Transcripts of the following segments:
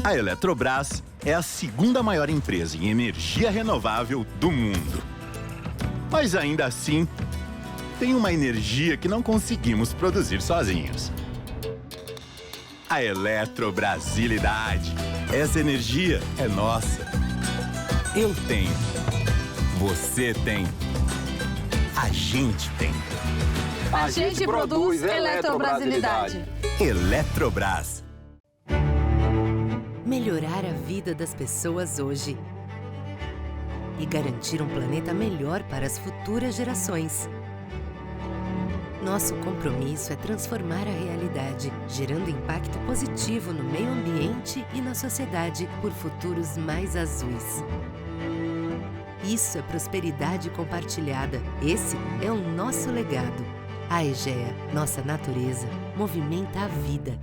A Eletrobras é a segunda maior empresa em energia renovável do mundo. Mas ainda assim, tem uma energia que não conseguimos produzir sozinhos. A eletrobrasilidade. Essa energia é nossa. Eu tenho. Você tem. A gente tem. A gente produz eletrobrasilidade. Eletrobras. Melhorar a vida das pessoas hoje e garantir um planeta melhor para as futuras gerações. Nosso compromisso é transformar a realidade, gerando impacto positivo no meio ambiente e na sociedade por futuros mais azuis. Isso é prosperidade compartilhada. Esse é o nosso legado. A EGEA, nossa natureza, movimenta a vida.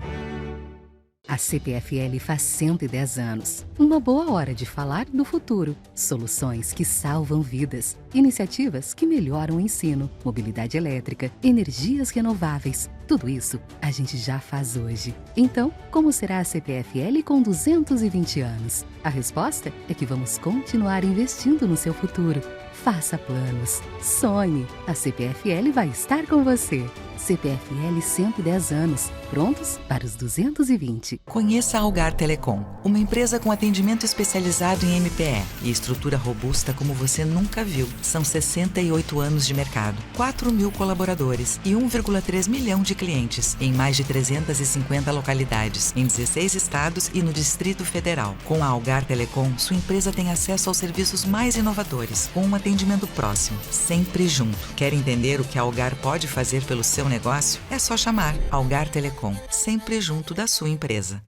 A CPFL faz 110 anos. Uma boa hora de falar do futuro. Soluções que salvam vidas. Iniciativas que melhoram o ensino, mobilidade elétrica, energias renováveis. Tudo isso a gente já faz hoje. Então, como será a CPFL com 220 anos? A resposta é que vamos continuar investindo no seu futuro. Faça planos. Sonhe. A CPFL vai estar com você. CPFL 110 anos. Prontos para os 220. Conheça a Algar Telecom, uma empresa com atendimento especializado em MPE e estrutura robusta como você nunca viu. São 68 anos de mercado, 4.000 colaboradores e 1,3 milhão de clientes em mais de 350 localidades, em 16 estados e no Distrito Federal. Com a Algar Telecom, sua empresa tem acesso aos serviços mais inovadores, com um atendimento próximo, sempre junto. Quer entender o que a Algar pode fazer pelo seu negócio? É só chamar Algar Telecom, sempre junto da sua empresa.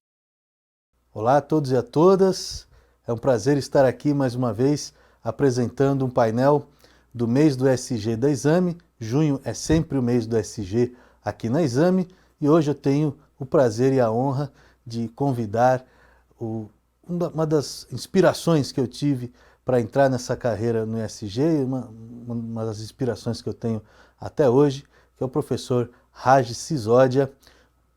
Olá a todos e a todas, é um prazer estar aqui mais uma vez apresentando um painel do mês do SG da Exame. Junho é sempre o mês do SG aqui na Exame e hoje eu tenho o prazer e a honra de convidar uma das inspirações que eu tive para entrar nessa carreira no SG, uma das inspirações que eu tenho até hoje, que é o professor Raj Sisodia,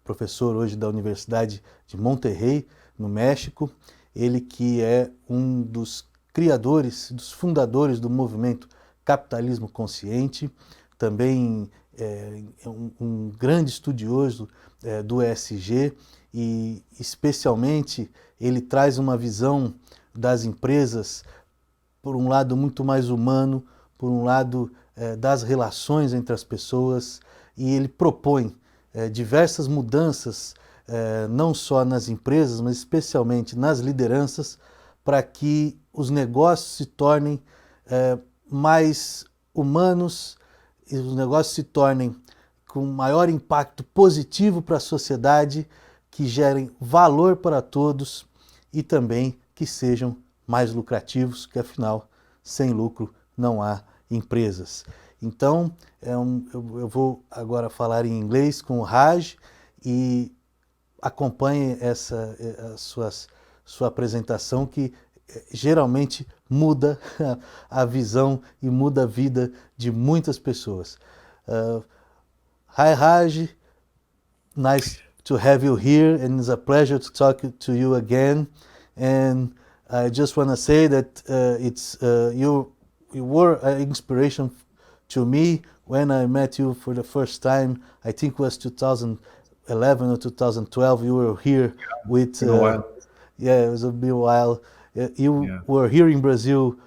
professor hoje da Universidade de Monterrey, no México. Ele que é um dos criadores, dos fundadores do movimento Capitalismo Consciente, também é um grande estudioso do ESG e especialmente ele traz uma visão das empresas por um lado muito mais humano, por um lado das relações entre as pessoas, e ele propõe diversas mudanças, não só nas empresas, mas especialmente nas lideranças, para que os negócios se tornem mais humanos e os negócios se tornem com maior impacto positivo para a sociedade, que gerem valor para todos e também que sejam mais lucrativos, que afinal, sem lucro não há empresas. Então, eu vou agora falar em inglês com o Raj e acompanhe sua apresentação, que geralmente muda a visão e muda a vida de muitas pessoas. Hi Raj, nice to have you here and it's a pleasure to talk to you again. And I just want to say that you were an inspiration to me when I met you for the first time. I think it was 2011 or 2012. You were here with. A while. Yeah, it was a bit while. You were here in Brazil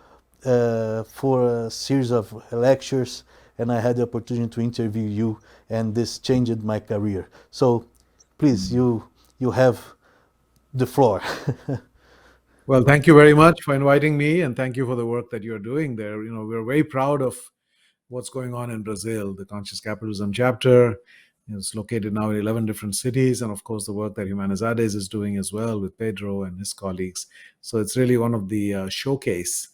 for a series of lectures, and I had the opportunity to interview you, and this changed my career. So, please, you have the floor. Well, thank you very much for inviting me, and thank you for the work that you're doing there. You know, we're very proud of what's going on in Brazil. The Conscious Capitalism chapter is located now in 11 different cities, and of course the work that Humanizadas is doing as well with Pedro and his colleagues. So it's really one of the showcase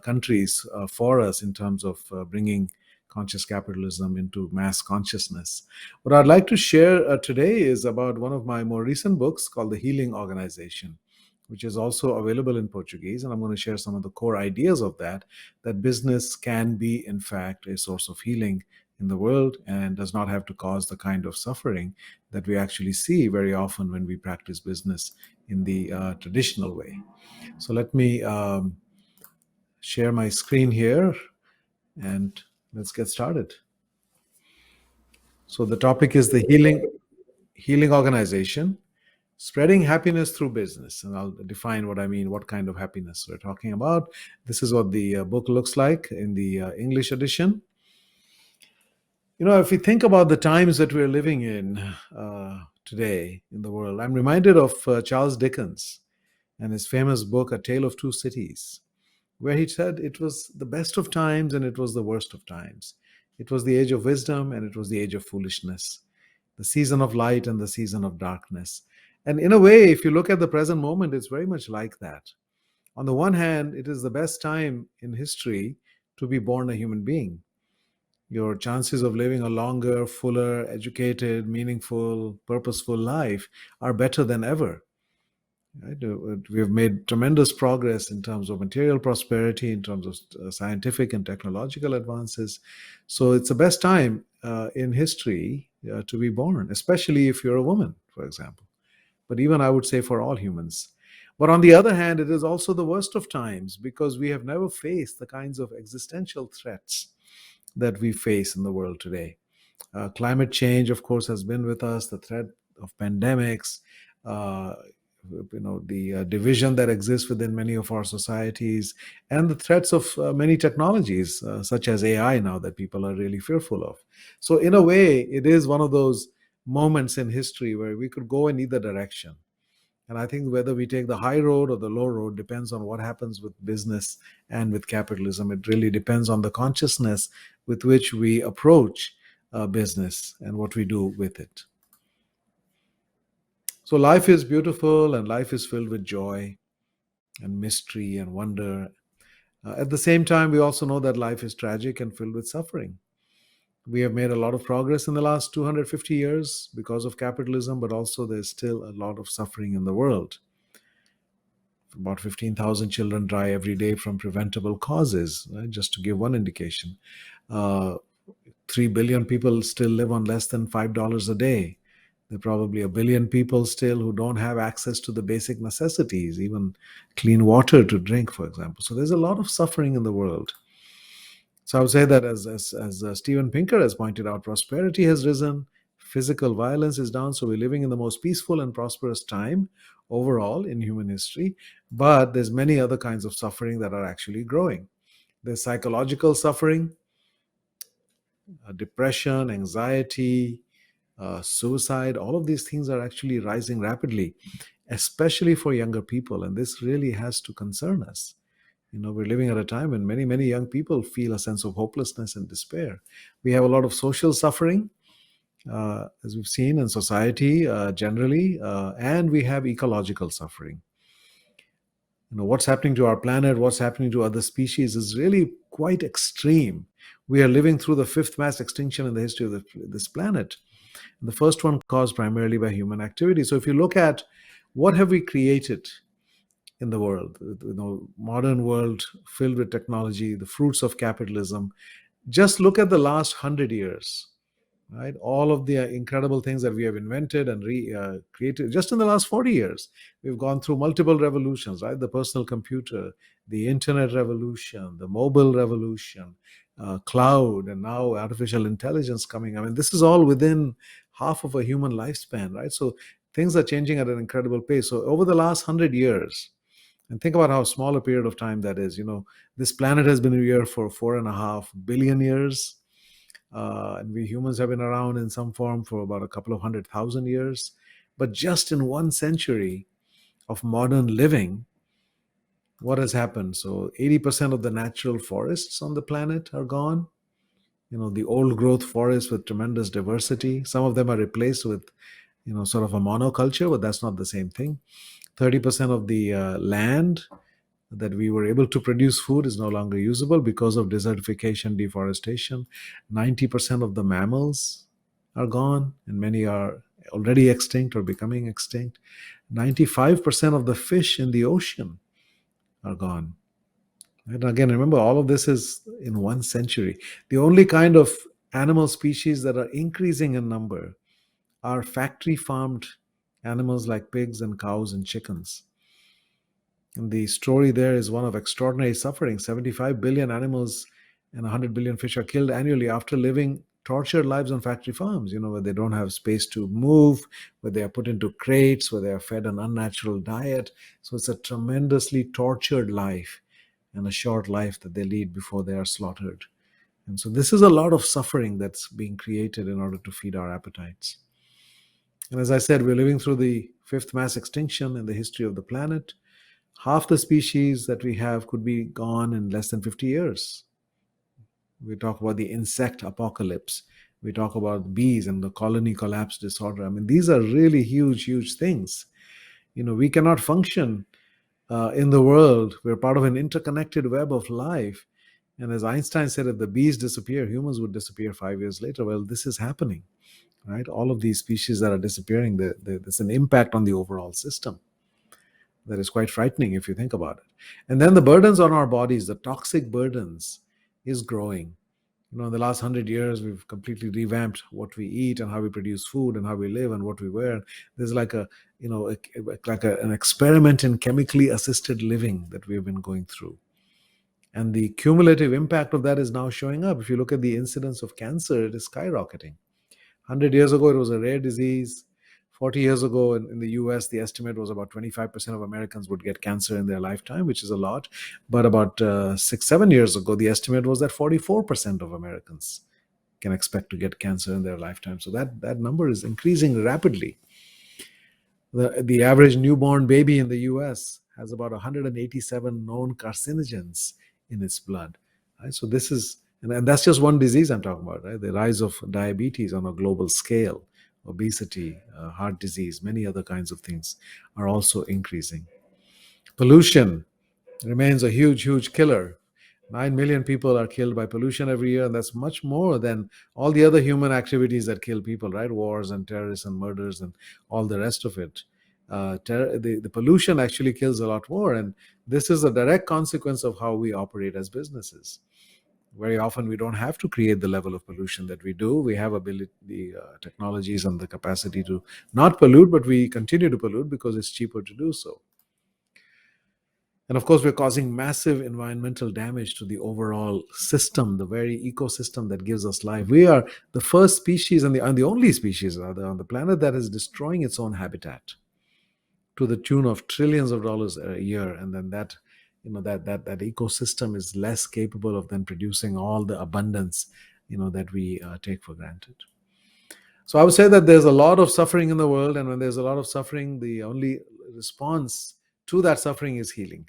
countries for us in terms of bringing conscious capitalism into mass consciousness. What I'd like to share today is about one of my more recent books called The Healing Organization, which is also available in Portuguese. And I'm going to share some of the core ideas of that business can be, in fact, a source of healing in the world and does not have to cause the kind of suffering that we actually see very often when we practice business in the traditional way. So let me share my screen here and let's get started. So the topic is the healing organization, spreading happiness through business. And I'll define what I mean, what kind of happiness we're talking about. This is what the book looks like in the English edition. You know, if we think about the times that we're living in today in the world, I'm reminded of Charles Dickens and his famous book, A Tale of Two Cities, where he said it was the best of times and it was the worst of times. It was the age of wisdom and it was the age of foolishness, the season of light and the season of darkness. And in a way, if you look at the present moment, it's very much like that. On the one hand, it is the best time in history to be born a human being. Your chances of living a longer, fuller, educated, meaningful, purposeful life are better than ever. Right? We have made tremendous progress in terms of material prosperity, in terms of scientific and technological advances. So it's the best time in history to be born, especially if you're a woman, for example. But even I would say for all humans. But on the other hand, it is also the worst of times because we have never faced the kinds of existential threats that we face in the world today. Climate change, of course, has been with us, the threat of pandemics, the division that exists within many of our societies, and the threats of many technologies, such as AI now, that people are really fearful of. So in a way, it is one of those moments in history where we could go in either direction. And I think whether we take the high road or the low road depends on what happens with business and with capitalism. It really depends on the consciousness with which we approach business and what we do with it. So life is beautiful and life is filled with joy and mystery and wonder. At the same time, we also know that life is tragic and filled with suffering. We have made a lot of progress in the last 250 years because of capitalism, but also there's still a lot of suffering in the world. About 15,000 children die every day from preventable causes, right? Just to give one indication. 3 billion people still live on less than $5 a day. There are probably 1 billion people still who don't have access to the basic necessities, even clean water to drink, for example. So there's a lot of suffering in the world. So I would say that as Steven Pinker has pointed out, prosperity has risen, physical violence is down, so we're living in the most peaceful and prosperous time overall in human history, but there's many other kinds of suffering that are actually growing. There's psychological suffering, depression, anxiety, suicide. All of these things are actually rising rapidly, especially for younger people, and this really has to concern us. You know, we're living at a time when many, many young people feel a sense of hopelessness and despair. We have a lot of social suffering, as we've seen in society generally, and we have ecological suffering. You know, what's happening to our planet, what's happening to other species is really quite extreme. We are living through the fifth mass extinction in the history of this planet. And the first one caused primarily by human activity. So if you look at what have we created in the world, modern world filled with technology, the fruits of capitalism, just look at the last 100 years, right? All of the incredible things that we have invented and created just in the last 40 years. We've gone through multiple revolutions, right? The personal computer, the internet revolution, the mobile revolution, cloud, and now artificial intelligence coming. I mean, this is all within half of a human lifespan, right? So things are changing at an incredible pace. So over the last 100 years, and think about how small a period of time that is. You know, this planet has been here for 4.5 billion years. And we humans have been around in some form for about a couple of 100,000 years. But just in 1 century of modern living, what has happened? So 80% of the natural forests on the planet are gone. You know, the old growth forests with tremendous diversity. Some of them are replaced with, sort of a monoculture, but that's not the same thing. 30% of the land that we were able to produce food is no longer usable because of desertification, deforestation. 90% of the mammals are gone, and many are already extinct or becoming extinct. 95% of the fish in the ocean are gone. And again, remember, all of this is in 1 century. The only kind of animal species that are increasing in number are factory farmed animals like pigs and cows and chickens. And the story there is one of extraordinary suffering. 75 billion animals and 100 billion fish are killed annually after living tortured lives on factory farms, where they don't have space to move, where they are put into crates, where they are fed an unnatural diet. So it's a tremendously tortured life and a short life that they lead before they are slaughtered. And so this is a lot of suffering that's being created in order to feed our appetites. And as I said, we're living through the fifth mass extinction in the history of the planet. Half the species that we have could be gone in less than 50 years. We talk about the insect apocalypse. We talk about bees and the colony collapse disorder. I mean, these are really huge, huge things. We cannot function in the world. We're part of an interconnected web of life. And as Einstein said, if the bees disappear, humans would disappear 5 years later. Well, this is happening, right? All of these species that are disappearing, there's an impact on the overall system that is quite frightening if you think about it. And then the burdens on our bodies, the toxic burdens, is growing. In the last 100 years, we've completely revamped what we eat and how we produce food and how we live and what we wear. There's like an experiment in chemically assisted living that we've been going through. And the cumulative impact of that is now showing up. If you look at the incidence of cancer, it is skyrocketing. 100 years ago, it was a rare disease. 40 years ago in the US, the estimate was about 25% of Americans would get cancer in their lifetime, which is a lot. But about 6-7 years ago, the estimate was that 44% of Americans can expect to get cancer in their lifetime. So that number is increasing rapidly. The average newborn baby in the US has about 187 known carcinogens in its blood. Right? So this is, and that's just one disease I'm talking about, right? The rise of diabetes on a global scale, obesity, heart disease, many other kinds of things are also increasing. Pollution remains a huge, huge killer. 9 million people are killed by pollution every year, and that's much more than all the other human activities that kill people, right? Wars and terrorists and murders and all the rest of it. The pollution actually kills a lot more, and this is a direct consequence of how we operate as businesses. Very often we don't have to create the level of pollution that we do. We have the technologies and the capacity to not pollute, but we continue to pollute because it's cheaper to do so. And of course, we're causing massive environmental damage to the overall system, the very ecosystem that gives us life. We are the first species and the only species rather on the planet that is destroying its own habitat to the tune of trillions of dollars a year. And then that ecosystem is less capable of then producing all the abundance, that we take for granted. So I would say that there's a lot of suffering in the world, and when there's a lot of suffering, the only response to that suffering is healing.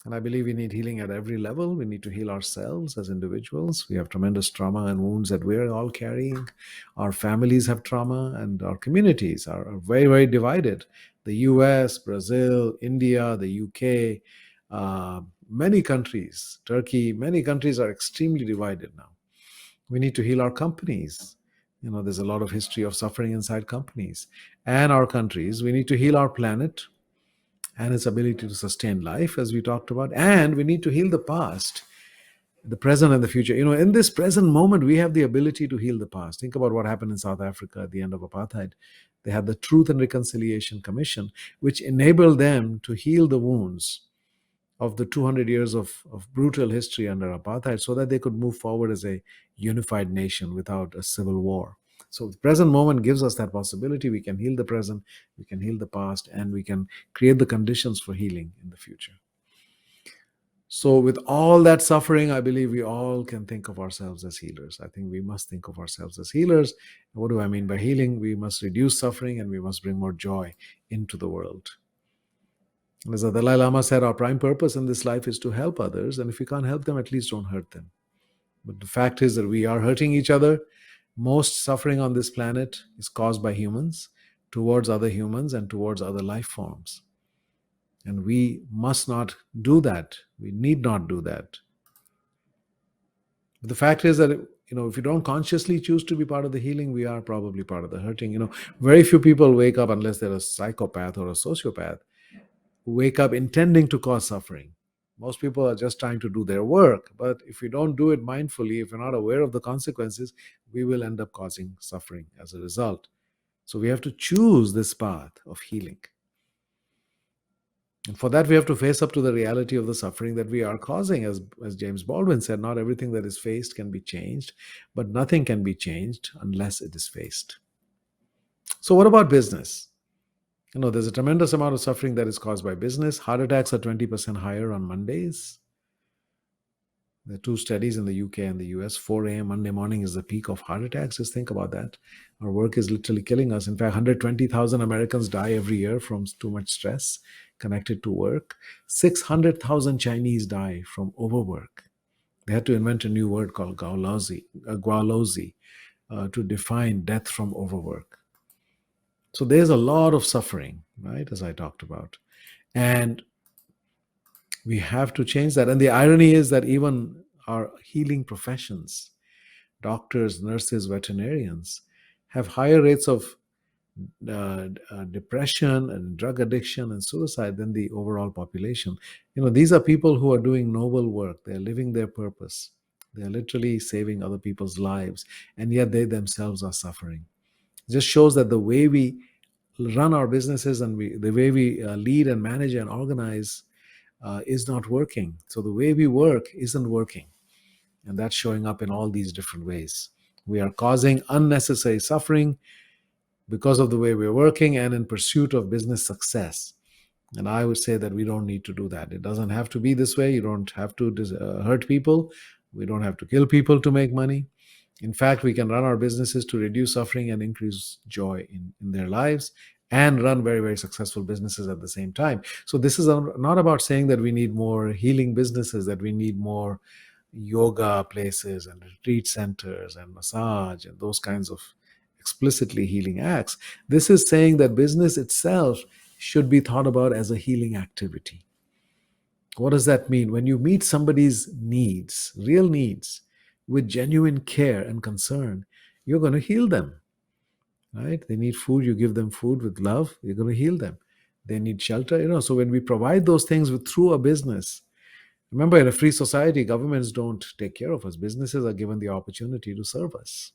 And I believe we need healing at every level. We need to heal ourselves as individuals. We have tremendous trauma and wounds that we're all carrying. Our families have trauma, and our communities are very, very divided. The US, Brazil, India, the UK, many countries, Turkey, many countries are extremely divided now. We need to heal our companies. There's a lot of history of suffering inside companies and our countries. We need to heal our planet and its ability to sustain life, as we talked about. And we need to heal the past, the present and the future. In this present moment, we have the ability to heal the past. Think about what happened in South Africa at the end of apartheid. They had the Truth and Reconciliation Commission, which enabled them to heal the wounds of the 200 years of brutal history under apartheid so that they could move forward as a unified nation without a civil war. So the present moment gives us that possibility. We can heal the present, we can heal the past, and we can create the conditions for healing in the future. So with all that suffering, I believe we all can think of ourselves as healers. I think we must think of ourselves as healers. What do I mean by healing? We must reduce suffering and we must bring more joy into the world. As the Dalai Lama said, our prime purpose in this life is to help others, and if we can't help them, at least don't hurt them. But the fact is that we are hurting each other. Most suffering on this planet is caused by humans towards other humans and towards other life forms. And we must not do that. We need not do that. But the fact is that, if you don't consciously choose to be part of the healing, we are probably part of the hurting. Very few people wake up, unless they're a psychopath or a sociopath, who wake up intending to cause suffering. Most people are just trying to do their work. But if we don't do it mindfully, if we're not aware of the consequences, we will end up causing suffering as a result. So we have to choose this path of healing. And for that, we have to face up to the reality of the suffering that we are causing. As James Baldwin said, not everything that is faced can be changed, but nothing can be changed unless it is faced. So what about business? There's a tremendous amount of suffering that is caused by business. Heart attacks are 20% higher on Mondays. There are two studies in the UK and the US. 4 a.m. Monday morning is the peak of heart attacks. Just think about that. Our work is literally killing us. In fact, 120,000 Americans die every year from too much stress connected to work. 600,000 Chinese die from overwork. They had to invent a new word called gualozi, to define death from overwork. So there's a lot of suffering, right, as I talked about. And we have to change that. And the irony is that even our healing professions, doctors, nurses, veterinarians, have higher rates of depression and drug addiction and suicide than the overall population. These are people who are doing noble work. They're living their purpose. They're literally saving other people's lives. And yet they themselves are suffering. It just shows that the way we run our businesses and the way we lead and manage and organize is not working. So the way we work isn't working. And that's showing up in all these different ways. We are causing unnecessary suffering because of the way we're working and in pursuit of business success. And I would say that we don't need to do that. It doesn't have to be this way. You don't have to hurt people. We don't have to kill people to make money. In fact, we can run our businesses to reduce suffering and increase joy in their lives, and run very, very successful businesses at the same time. So this is not about saying that we need more healing businesses, that we need more yoga places and retreat centers and massage and those kinds of explicitly healing acts. This is saying that business itself should be thought about as a healing activity. What does that mean? When you meet somebody's needs, real needs, with genuine care and concern, you're going to heal them. Right? They need food, you give them food with love, you're going to heal them. They need shelter, so when we provide those things through a business, remember, in a free society, governments don't take care of us. Businesses are given the opportunity to serve us.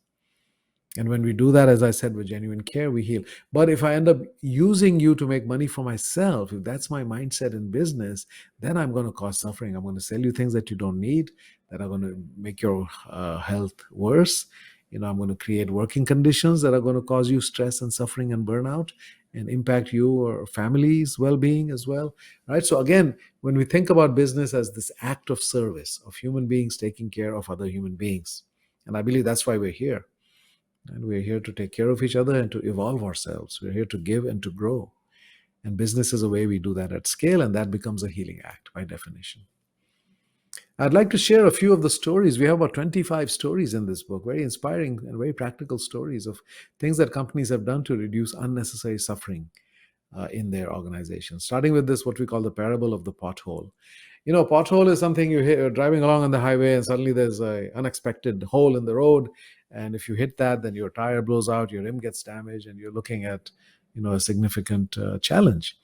And when we do that, as I said, with genuine care, we heal. But if I end up using you to make money for myself, if that's my mindset in business, then I'm going to cause suffering. I'm going to sell you things that you don't need, that are going to make your health worse. I'm going to create working conditions that are going to cause you stress and suffering and burnout and impact you or family's well-being as well. Right? So again, when we think about business as this act of service, of human beings taking care of other human beings, and I believe that's why we're here. And we're here to take care of each other and to evolve ourselves. We're here to give and to grow. And business is a way we do that at scale, and that becomes a healing act by definition. I'd like to share a few of the stories. We have about 25 stories in this book, very inspiring and very practical stories of things that companies have done to reduce unnecessary suffering in their organization. Starting with this, what we call the parable of the pothole. Pothole is something you hear driving along on the highway and suddenly there's an unexpected hole in the road. And if you hit that, then your tire blows out, your rim gets damaged, and you're looking at, a significant challenge.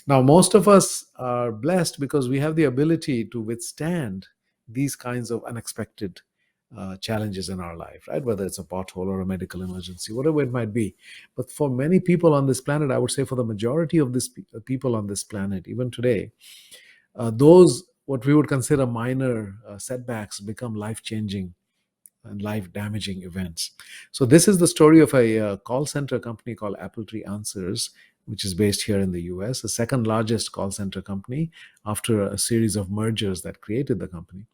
Now, most of us are blessed because we have the ability to withstand these kinds of unexpected challenges in our life, right? Whether it's a pothole or a medical emergency, whatever it might be. But for many people on this planet, I would say for the majority of this people on this planet, even today, those what we would consider minor setbacks become life-changing and life-damaging events. So this is the story of a call center company called Apple Tree Answers, which is based here in the US, the second largest call center company after a series of mergers that created the company.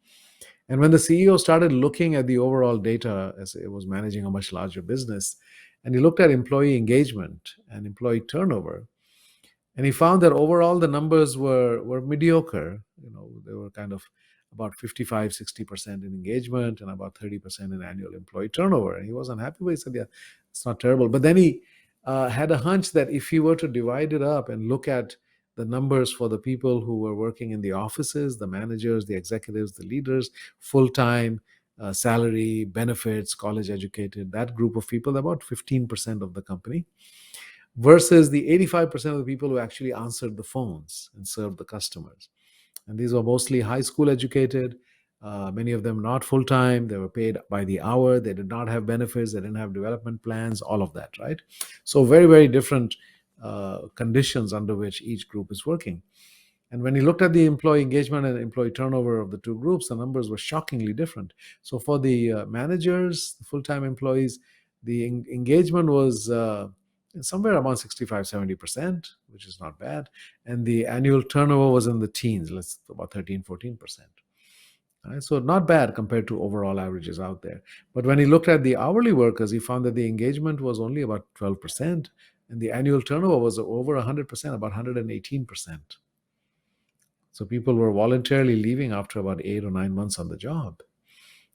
And when the CEO started looking at the overall data as it was managing a much larger business, and he looked at employee engagement and employee turnover, and he found that overall the numbers were mediocre. They were kind of about 55, 60% in engagement and about 30% in annual employee turnover. And he wasn't happy with it. He said, yeah, it's not terrible. But then he had a hunch that if he were to divide it up and look at the numbers for the people who were working in the offices, the managers, the executives, the leaders, full-time, salary, benefits, college educated, that group of people, about 15% of the company, versus the 85% of the people who actually answered the phones and served the customers. And these were mostly high school educated, many of them not full-time. They were paid by the hour. They did not have benefits. They didn't have development plans, all of that, right? So very, very different conditions under which each group is working. And when he looked at the employee engagement and employee turnover of the two groups, the numbers were shockingly different. So for the managers, the full-time employees, the engagement was somewhere around 65-70%, which is not bad. And the annual turnover was in the teens, about 13-14%. Right? So not bad compared to overall averages out there. But when he looked at the hourly workers, he found that the engagement was only about 12%, and the annual turnover was over 100%, about 118%. So people were voluntarily leaving after about 8 or 9 months on the job.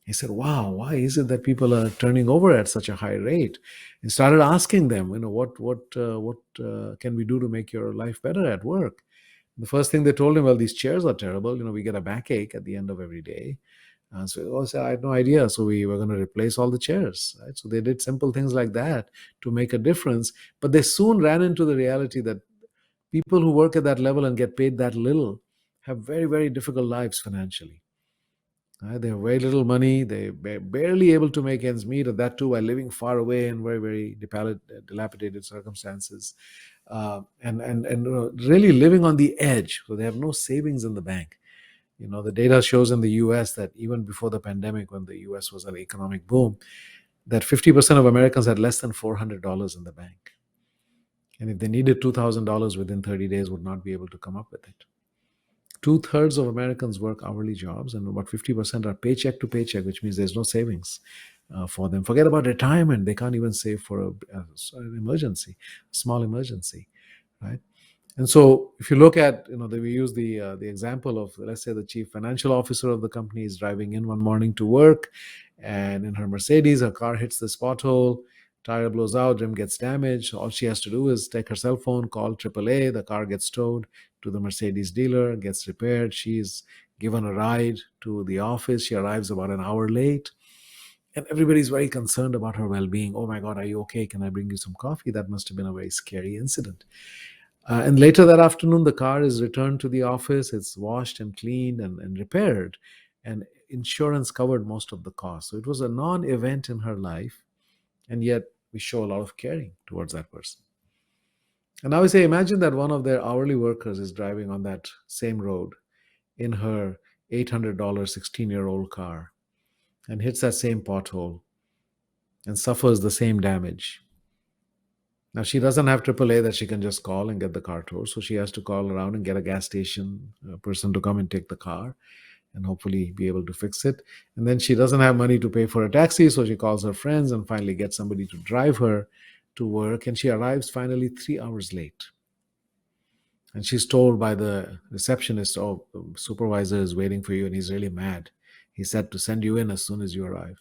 He said, wow, why is it that people are turning over at such a high rate? And started asking them, what can we do to make your life better at work? The first thing they told him, well, these chairs are terrible. We get a backache at the end of every day. So I had no idea. So we were going to replace all the chairs. Right? So they did simple things like that to make a difference. But they soon ran into the reality that people who work at that level and get paid that little have very, very difficult lives financially. They have very little money. They're barely able to make ends meet, and that too while living far away in very, very dilapidated circumstances, and really living on the edge. So they have no savings in the bank. The data shows in the U.S. that even before the pandemic, when the U.S. was an economic boom, that 50% of Americans had less than $400 in the bank. And if they needed $2,000 within 30 days, would not be able to come up with it. 2/3 of Americans work hourly jobs, and about 50% are paycheck to paycheck, which means there's no savings for them. Forget about retirement. They can't even save for an emergency, a small emergency, right? And so if you look at, we use the example of, let's say, the chief financial officer of the company is driving in one morning to work, and in her Mercedes, her car hits this pothole, tire blows out, rim gets damaged. All she has to do is take her cell phone, call AAA, the car gets towed to the Mercedes dealer, gets repaired. She's given a ride to the office. She arrives about an hour late. And everybody's very concerned about her well-being. Oh my God, are you okay? Can I bring you some coffee? That must have been a very scary incident. And later that afternoon, the car is returned to the office. It's washed and cleaned and repaired. And insurance covered most of the cost. So it was a non-event in her life. And yet we show a lot of caring towards that person. And now we say, imagine that one of their hourly workers is driving on that same road in her $800 16-year-old car and hits that same pothole and suffers the same damage. Now, she doesn't have AAA that she can just call and get the car towed. So she has to call around and get a gas station person to come and take the car and hopefully be able to fix it. And then she doesn't have money to pay for a taxi. So she calls her friends and finally gets somebody to drive her to work. And she arrives finally 3 hours late. And she's told by the receptionist, oh, the supervisor is waiting for you and he's really mad. He said to send you in as soon as you arrive.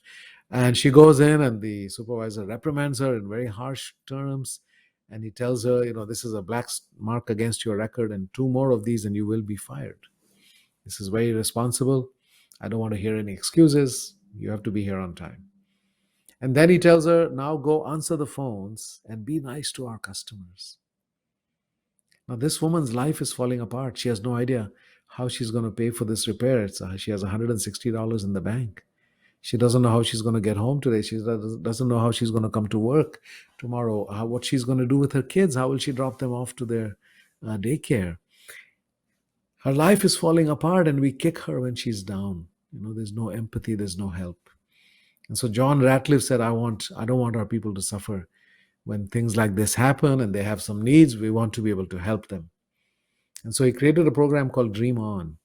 And she goes in and the supervisor reprimands her in very harsh terms. And he tells her, this is a black mark against your record and 2 more of these and you will be fired. This is very irresponsible. I don't want to hear any excuses. You have to be here on time. And then he tells her, now go answer the phones and be nice to our customers. Now, this woman's life is falling apart. She has no idea how she's going to pay for this repair. She has $160 in the bank. She doesn't know how she's going to get home today. She doesn't know how she's going to come to work tomorrow, what she's going to do with her kids. How will she drop them off to their daycare? Her life is falling apart and we kick her when she's down. There's no empathy, there's no help. And so John Ratcliffe said, I don't want our people to suffer. When things like this happen and they have some needs, we want to be able to help them. And so he created a program called Dream On,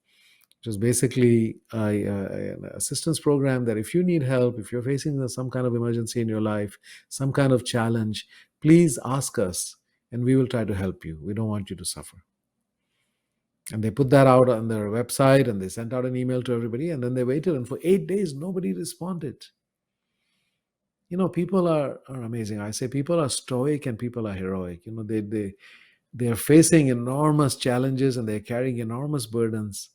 which is basically an assistance program that if you need help, if you're facing some kind of emergency in your life, some kind of challenge, please ask us and we will try to help you. We don't want you to suffer. And they put that out on their website and they sent out an email to everybody and then they waited and for 8 days, nobody responded. People are amazing. I say people are stoic and people are heroic. They are facing enormous challenges and they're carrying enormous burdens.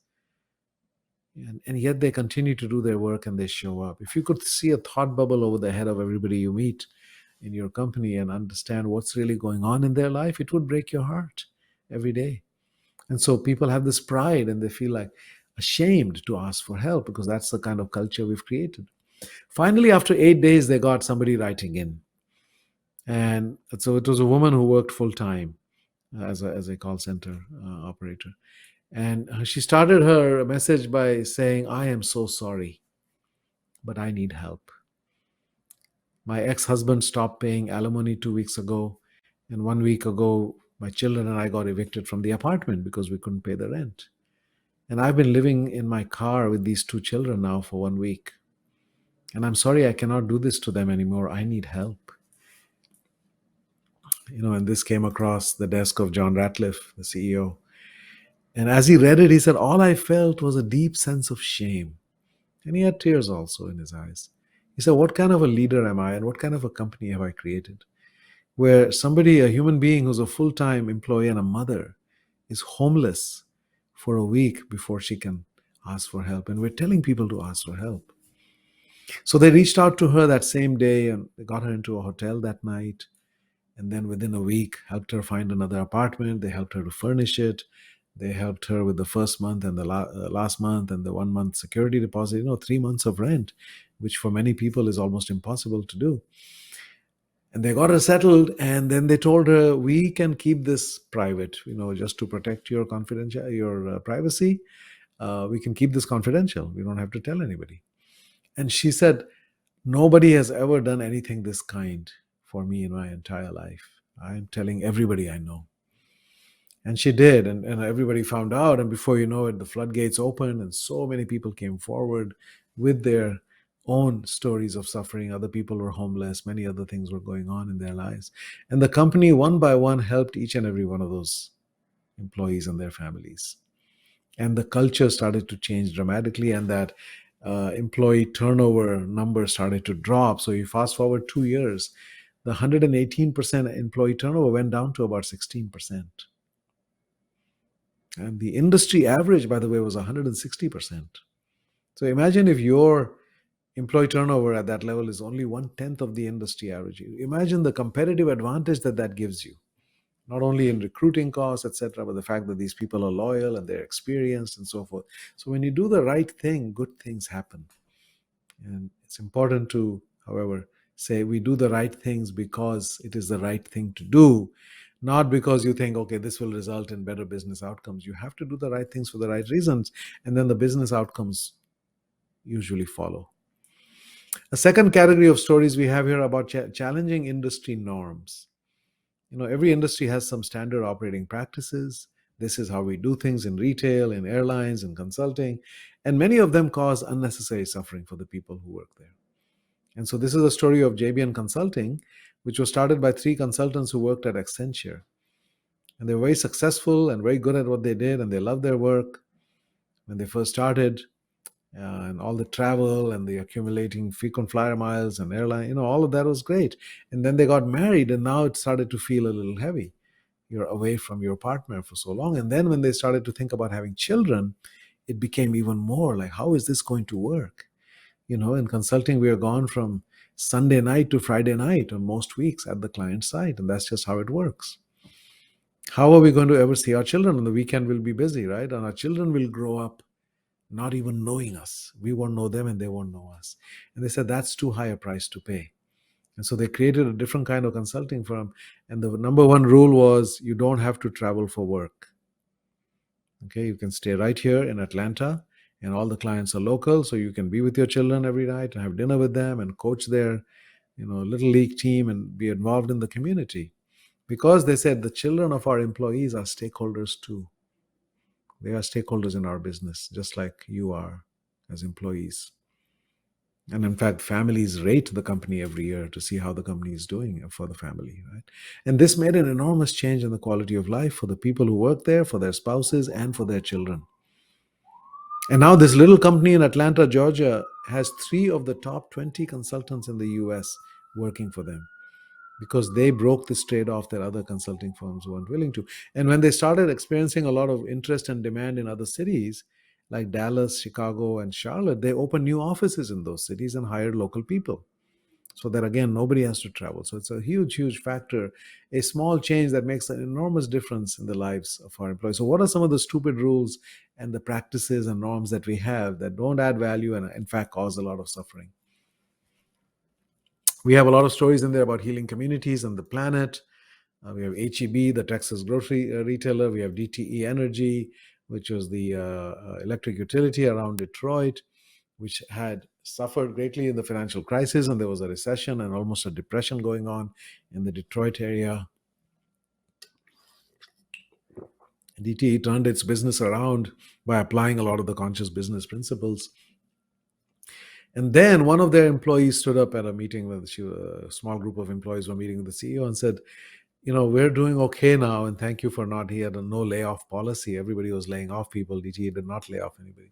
And yet they continue to do their work and they show up. If you could see a thought bubble over the head of everybody you meet in your company and understand what's really going on in their life, it would break your heart every day. And so people have this pride and they feel like ashamed to ask for help because that's the kind of culture we've created. Finally, after 8 days, they got somebody writing in. And so it was a woman who worked full time as a call center operator. And she started her message by saying, "I am so sorry, but I need help. My ex-husband stopped paying alimony 2 weeks ago. And 1 week ago, my children and I got evicted from the apartment because we couldn't pay the rent. And I've been living in my car with these 2 children now for 1 week. And I'm sorry I cannot do this to them anymore. I need help." And this came across the desk of John Ratcliffe, the CEO. And as he read it, he said, "All I felt was a deep sense of shame." And he had tears also in his eyes. He said, "What kind of a leader am I and what kind of a company have I created where somebody, a human being who's a full-time employee and a mother, is homeless for a week before she can ask for help? And we're telling people to ask for help." So they reached out to her that same day and they got her into a hotel that night. And then within a week, helped her find another apartment. They helped her to furnish it. They helped her with the first month and the last month and the 1 month security deposit, 3 months of rent, which for many people is almost impossible to do. And they got her settled, and then they told her, "We can keep this private, just to protect your privacy. We can keep this confidential. We don't have to tell anybody." And she said, "Nobody has ever done anything this kind for me in my entire life. I'm telling everybody I know." And she did, and everybody found out. And before you know it, the floodgates opened, and so many people came forward with their own stories of suffering. Other people were homeless. Many other things were going on in their lives. And the company, one by one, helped each and every one of those employees and their families. And the culture started to change dramatically, and that employee turnover number started to drop. So you fast forward 2 years, the 118% employee turnover went down to about 16%. And the industry average, by the way, was 160%. So imagine if your employee turnover at that level is only 1/10 of the industry average. Imagine the competitive advantage that gives you, not only in recruiting costs, etc., but the fact that these people are loyal and they're experienced and so forth. So when you do the right thing, good things happen. And it's important to, however, say we do the right things because it is the right thing to do, not because you think, okay, this will result in better business outcomes. You have to do the right things for the right reasons, and then the business outcomes usually follow. A second category of stories we have here about challenging industry norms. Every industry has some standard operating practices. This is how we do things in retail, in airlines, in consulting, and many of them cause unnecessary suffering for the people who work there. And so this is a story of JBN Consulting, which was started by 3 consultants who worked at Accenture. And they were very successful and very good at what they did, and they loved their work when they first started. And all the travel and the accumulating frequent flyer miles and airline, all of that was great. And then they got married, and now it started to feel a little heavy. You're away from your partner for so long. And then when they started to think about having children, it became even more like, how is this going to work? In consulting, we are gone from Sunday night to Friday night on most weeks at the client site, and that's just how it works. How are we going to ever see our children? On the weekend, we'll be busy, right? And our children will grow up not even knowing us. We won't know them and they won't know us. And they said, that's too high a price to pay. And so they created a different kind of consulting firm. And the number one rule was you don't have to travel for work. Okay, you can stay right here in Atlanta, and all the clients are local, so you can be with your children every night and have dinner with them and coach their little league team and be involved in the community. Because they said the children of our employees are stakeholders too. They are stakeholders in our business, just like you are as employees. And in fact, families rate the company every year to see how the company is doing for the family, right? And this made an enormous change in the quality of life for the people who work there, for their spouses, and for their children. And now this little company in Atlanta, Georgia, has 3 of the top 20 consultants in the US working for them, because they broke this trade-off that other consulting firms weren't willing to. And when they started experiencing a lot of interest and demand in other cities, like Dallas, Chicago, and Charlotte, they opened new offices in those cities and hired local people. so that, again, nobody has to travel. So it's a huge, huge factor, a small change that makes an enormous difference in the lives of our employees. So what are some of the stupid rules and the practices and norms that we have that don't add value and, in fact, cause a lot of suffering? We have a lot of stories in there about healing communities and the planet. We have HEB, the Texas grocery retailer. We have DTE Energy, which was the electric utility around Detroit, which had suffered greatly in the financial crisis, and there was a recession and almost a depression going on in the Detroit area. DTE turned its business around by applying a lot of the conscious business principles. And then one of their employees stood up at a meeting with a small group of employees were meeting with the CEO and said, we're doing okay now, and thank you for not. He had a no layoff policy. Everybody was laying off people. DTE did not lay off anybody.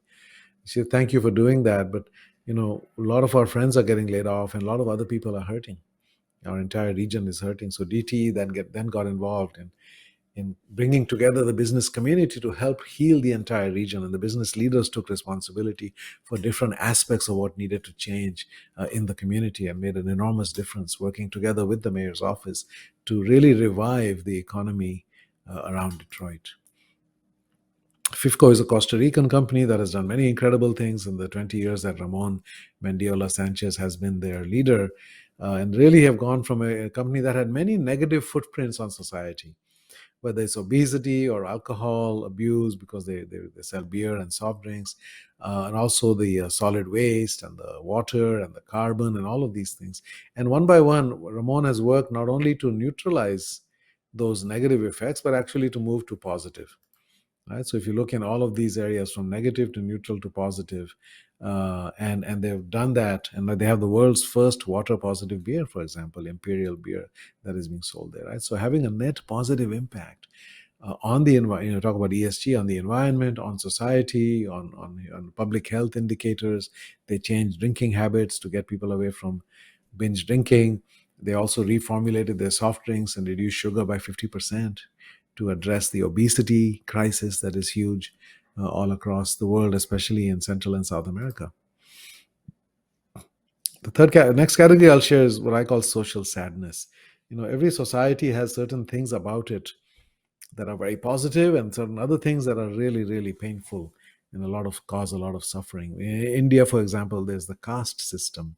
She said, thank you for doing that, but a lot of our friends are getting laid off, and a lot of other people are hurting. Our entire region is hurting. So DTE then got involved in bringing together the business community to help heal the entire region. And the business leaders took responsibility for different aspects of what needed to change in the community, and made an enormous difference working together with the mayor's office to really revive the economy around Detroit. FIFCO is a Costa Rican company that has done many incredible things in the 20 years that Ramon Mendiola Sanchez has been their leader, and really have gone from a company that had many negative footprints on society, whether it's obesity or alcohol abuse, because they sell beer and soft drinks, and also the solid waste and the water and the carbon and all of these things. And one by one, Ramon has worked not only to neutralize those negative effects, but actually to move to positive. Right? So if you look in all of these areas from negative to neutral to positive, and they've done that, and they have the world's first water positive beer, for example, Imperial beer, that is being sold there. Right? So having a net positive impact on the environment, talk about ESG, on the environment, on society, on public health indicators. They change drinking habits to get people away from binge drinking. They also reformulated their soft drinks and reduced sugar by 50%. To address the obesity crisis that is huge all across the world, especially in Central and South America. The next category I'll share is what I call social sadness. Every society has certain things about it that are very positive, and certain other things that are really, really painful and cause a lot of suffering. In India, for example, there's the caste system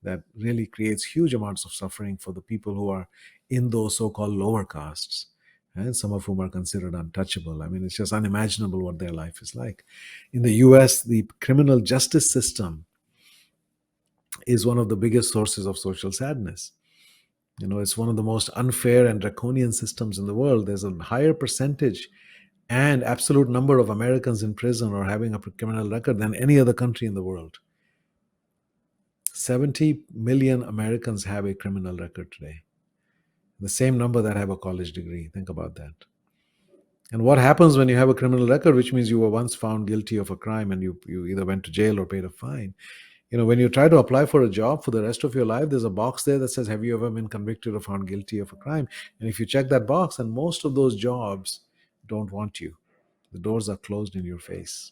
that really creates huge amounts of suffering for the people who are in those so-called lower castes, and some of whom are considered untouchable. I mean, it's just unimaginable what their life is like. In the US, the criminal justice system is one of the biggest sources of social sadness. It's one of the most unfair and draconian systems in the world. There's a higher percentage and absolute number of Americans in prison or having a criminal record than any other country in the world. 70 million Americans have a criminal record today. The same number that have a college degree. Think about that. And what happens when you have a criminal record, which means you were once found guilty of a crime and you either went to jail or paid a fine. When you try to apply for a job for the rest of your life, there's a box there that says, have you ever been convicted or found guilty of a crime? And if you check that box, and most of those jobs don't want you. The doors are closed in your face.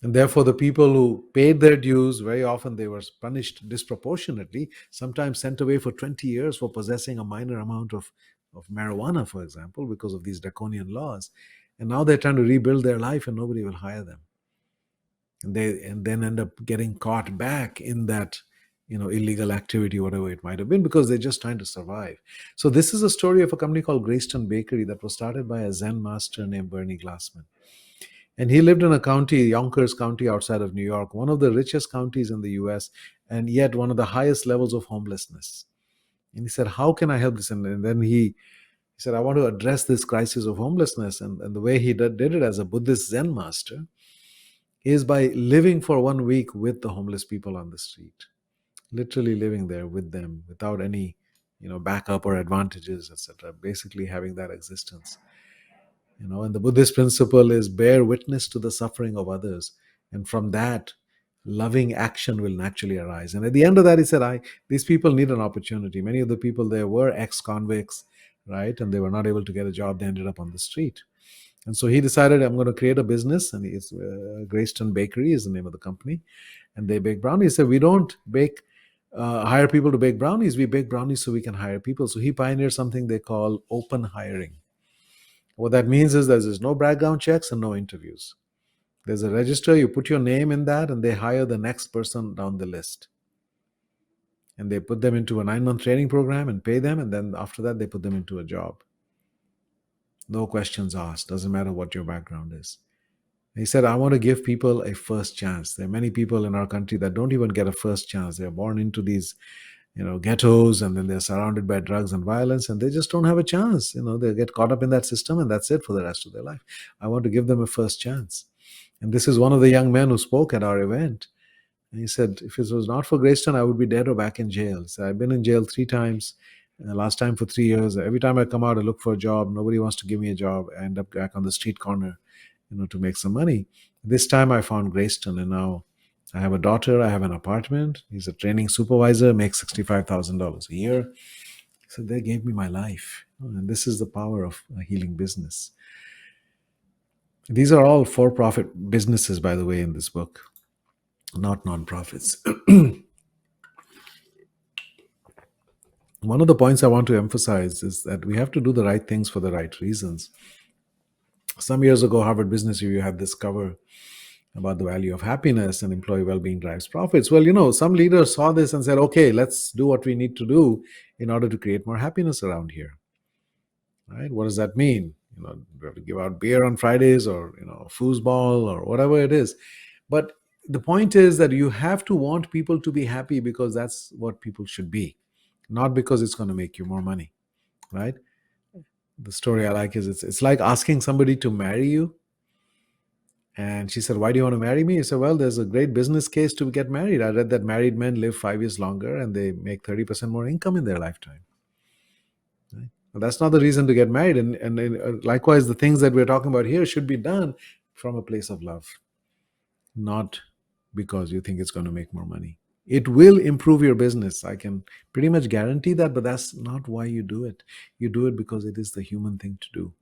And therefore, the people who paid their dues, very often they were punished disproportionately, sometimes sent away for 20 years for possessing a minor amount of marijuana, for example, because of these draconian laws. And now they're trying to rebuild their life and nobody will hire them. And then end up getting caught back in that illegal activity, whatever it might have been, because they're just trying to survive. So this is a story of a company called Greyston Bakery that was started by a Zen master named Bernie Glassman. And he lived in a county, Yonkers County, outside of New York, one of the richest counties in the US, and yet one of the highest levels of homelessness. And he said, how can I help this? And then he said, I want to address this crisis of homelessness. And the way he did it as a Buddhist Zen master is by living for 1 week with the homeless people on the street, literally living there with them without any backup or advantages, etc. Basically having that existence. And the Buddhist principle is bear witness to the suffering of others. And from that, loving action will naturally arise. And at the end of that, he said, these people need an opportunity. Many of the people there were ex-convicts, right? And they were not able to get a job. They ended up on the street. And so he decided, I'm going to create a business. And it's Greyston Bakery is the name of the company. And they bake brownies. He said, we don't bake hire people to bake brownies. We bake brownies so we can hire people. So he pioneered something they call open hiring. What that means is there's no background checks and no interviews. There's a register, you put your name in that, and they hire the next person down the list. And they put them into a 9-month training program and pay them, and then after that, they put them into a job. No questions asked, doesn't matter what your background is. He said, I want to give people a first chance. There are many people in our country that don't even get a first chance. They're born into these ghettos, and then they're surrounded by drugs and violence, and they just don't have a chance. They get caught up in that system, and that's it for the rest of their life. I want to give them a first chance. And this is one of the young men who spoke at our event. And he said, if it was not for Greystone, I would be dead or back in jail. So I've been in jail 3 times, last time for 3 years. Every time I come out, I look for a job. Nobody wants to give me a job. I end up back on the street corner, to make some money. This time I found Greystone, and now I have a daughter, I have an apartment. He's a training supervisor, makes $65,000 a year. So they gave me my life. And this is the power of a healing business. These are all for-profit businesses, by the way, in this book, not non-profits. One of the points I want to emphasize is that we have to do the right things for the right reasons. Some years ago, Harvard Business Review had this cover about the value of happiness and employee well-being drives profits. Well, some leaders saw this and said, okay, let's do what we need to do in order to create more happiness around here. Right? What does that mean? We have to give out beer on Fridays, or, foosball, or whatever it is. But the point is that you have to want people to be happy because that's what people should be, not because it's going to make you more money, right? The story I like is it's like asking somebody to marry you. And she said, why do you want to marry me? He said, well, there's a great business case to get married. I read that married men live 5 years longer and they make 30% more income in their lifetime. Right? Well, that's not the reason to get married. And likewise, the things that we're talking about here should be done from a place of love, not because you think it's going to make more money. It will improve your business. I can pretty much guarantee that, but that's not why you do it. You do it because it is the human thing to do.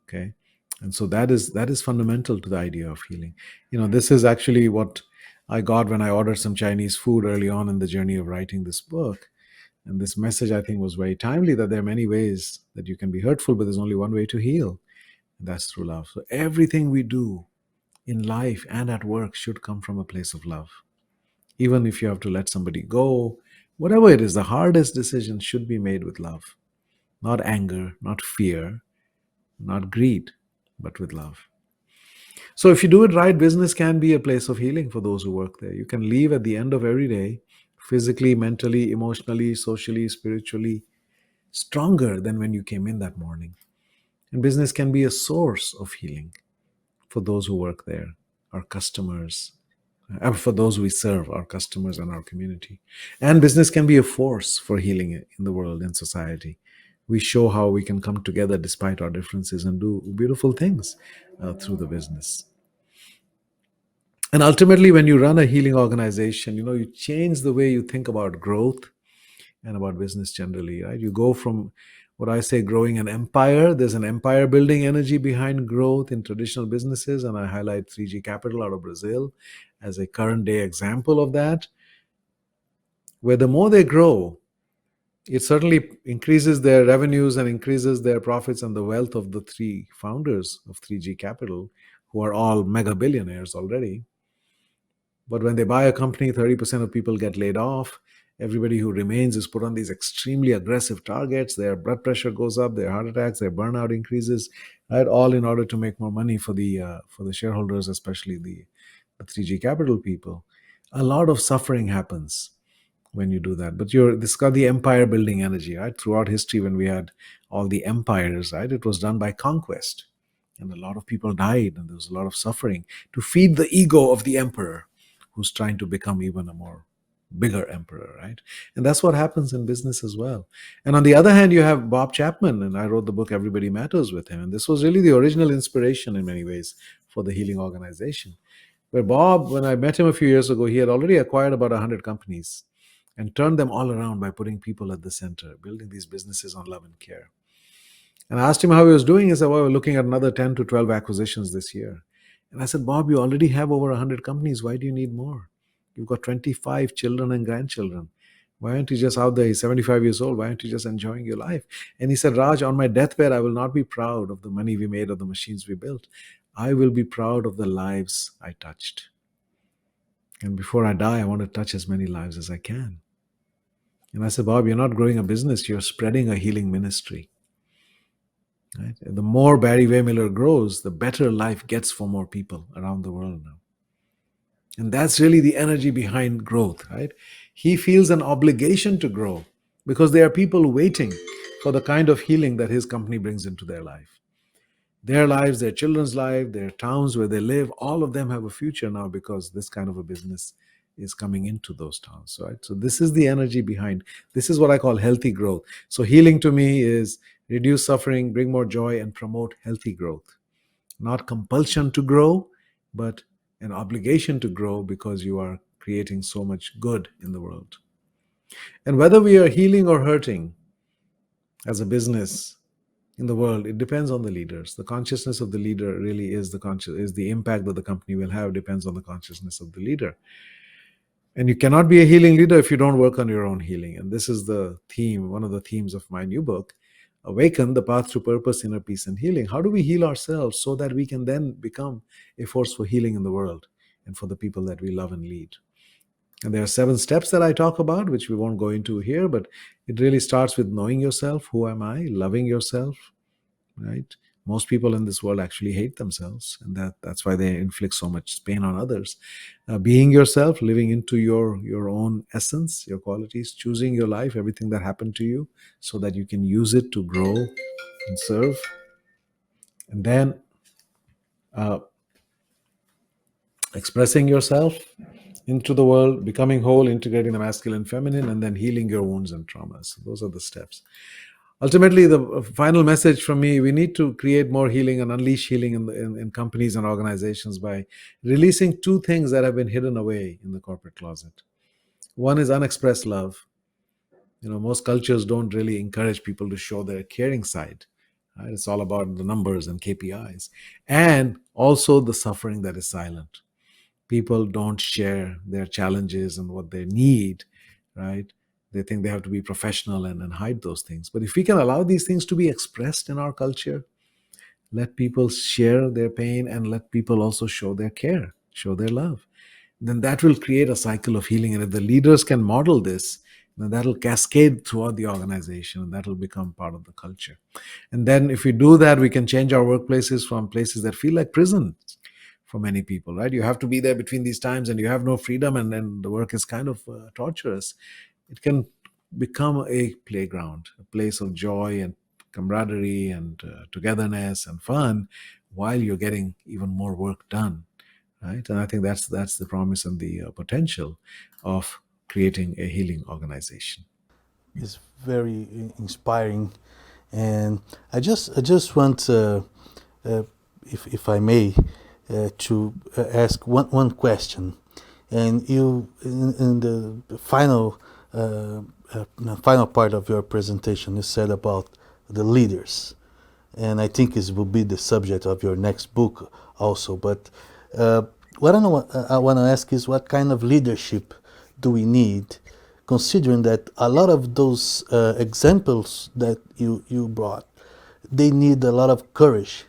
Okay? And so that is fundamental to the idea of healing. This is actually what I got when I ordered some Chinese food early on in the journey of writing this book. And this message, I think, was very timely, that there are many ways that you can be hurtful, but there's only one way to heal. And that's through love. So everything we do in life and at work should come from a place of love. Even if you have to let somebody go, whatever it is, the hardest decision should be made with love. Not anger, not fear, not greed, but with love. So if you do it right, business can be a place of healing for those who work there. You can leave at the end of every day, physically, mentally, emotionally, socially, spiritually, stronger than when you came in that morning. And business can be a source of healing for those who work there, our customers, for those we serve, our customers and our community. And business can be a force for healing in the world and society. We show how we can come together despite our differences and do beautiful things through the business. And ultimately, when you run a healing organization, you change the way you think about growth and about business generally, right? You go from what I say, growing an empire. There's an empire building energy behind growth in traditional businesses. And I highlight 3G Capital out of Brazil as a current day example of that, where the more they grow, it certainly increases their revenues and increases their profits and the wealth of the 3 founders of 3G Capital, who are all mega billionaires already. But when they buy a company, 30% of people get laid off. Everybody who remains is put on these extremely aggressive targets. Their blood pressure goes up, their heart attacks, their burnout increases, right? All in order to make more money for the shareholders, especially the 3G Capital people. A lot of suffering happens when you do that. But this got the empire building energy, right? Throughout history, when we had all the empires, right, it was done by conquest. And a lot of people died, and there was a lot of suffering to feed the ego of the emperor, who's trying to become even a more bigger emperor, right? And that's what happens in business as well. And on the other hand, you have Bob Chapman, and I wrote the book Everybody Matters with him. And this was really the original inspiration in many ways for the healing organization. Where Bob, when I met him a few years ago, he had already acquired about 100 companies and turned them all around by putting people at the center, building these businesses on love and care. And I asked him how he was doing. He said, well, we're looking at another 10 to 12 acquisitions this year. And I said, Bob, you already have over 100 companies. Why do you need more? You've got 25 children and grandchildren. Why aren't you just out there? He's 75 years old. Why aren't you just enjoying your life? And he said, Raj, on my deathbed, I will not be proud of the money we made or the machines we built. I will be proud of the lives I touched. And before I die, I want to touch as many lives as I can. And I said, Bob, you're not growing a business. You're spreading a healing ministry. Right? And the more Barry Wehmiller grows, the better life gets for more people around the world now. And that's really the energy behind growth, right? He feels an obligation to grow because there are people waiting for the kind of healing that his company brings into their life. Their lives, their children's life, their towns where they live, all of them have a future now because this kind of a business is coming into those towns, right? So this is the energy behind. This is what I call healthy growth. So healing to me is reduce suffering, bring more joy, and promote healthy growth. Not compulsion to grow, but an obligation to grow because you are creating so much good in the world. And whether we are healing or hurting as a business in the world, it depends on the leaders. The consciousness of the leader really is the impact that the company will have depends on the consciousness of the leader. And you cannot be a healing leader if you don't work on your own healing. And this is the theme, one of the themes of my new book, Awaken, the Path to Purpose, Inner Peace and Healing. How do we heal ourselves so that we can then become a force for healing in the world and for the people that we love and lead? And there are 7 steps that I talk about, which we won't go into here, but it really starts with knowing yourself. Who am I? Loving yourself, right? Most people in this world actually hate themselves, and that's why they inflict so much pain on others. Being yourself, living into your own essence, your qualities, choosing your life, everything that happened to you, so that you can use it to grow and serve. And then expressing yourself into the world, becoming whole, integrating the masculine and feminine, and then healing your wounds and traumas. Those are the steps. Ultimately, the final message from me, we need to create more healing and unleash healing in companies and organizations by releasing 2 things that have been hidden away in the corporate closet. One is unexpressed love. Most cultures don't really encourage people to show their caring side. Right? It's all about the numbers and KPIs. And also the suffering that is silent. People don't share their challenges and what they need, right? They think they have to be professional and hide those things. But if we can allow these things to be expressed in our culture, let people share their pain and let people also show their care, show their love, then that will create a cycle of healing. And if the leaders can model this, then that'll cascade throughout the organization and that'll become part of the culture. And then if we do that, we can change our workplaces from places that feel like prisons for many people, right? You have to be there between these times and you have no freedom and then the work is kind of torturous. It can become a playground, a place of joy and camaraderie and togetherness and fun while you're getting even more work done, right? And I think that's the promise and the potential of creating a healing organization. It's very inspiring, and I just want, if I may, to ask one question. And you, in the final part of your presentation, you said about the leaders, and I think this will be the subject of your next book also. But what I want to ask is, what kind of leadership do we need, considering that a lot of those examples that you brought, they need a lot of courage,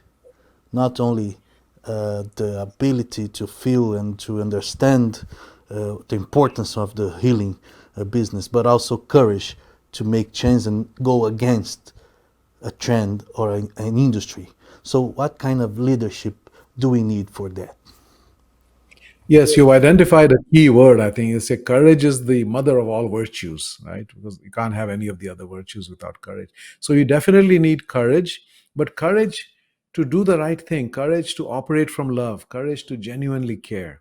not only the ability to feel and to understand the importance of the healing business, but also courage to make change and go against a trend or an industry. So what kind of leadership do we need for that? Yes, you've identified a key word. I think you say courage is the mother of all virtues, right? Because you can't have any of the other virtues without courage. So you definitely need courage, but courage to do the right thing, courage to operate from love, courage to genuinely care.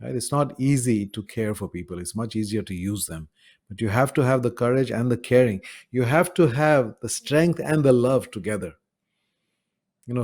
Right? It's not easy to care for people. It's much easier to use them. But you have to have the courage and the caring. You have to have the strength and the love together.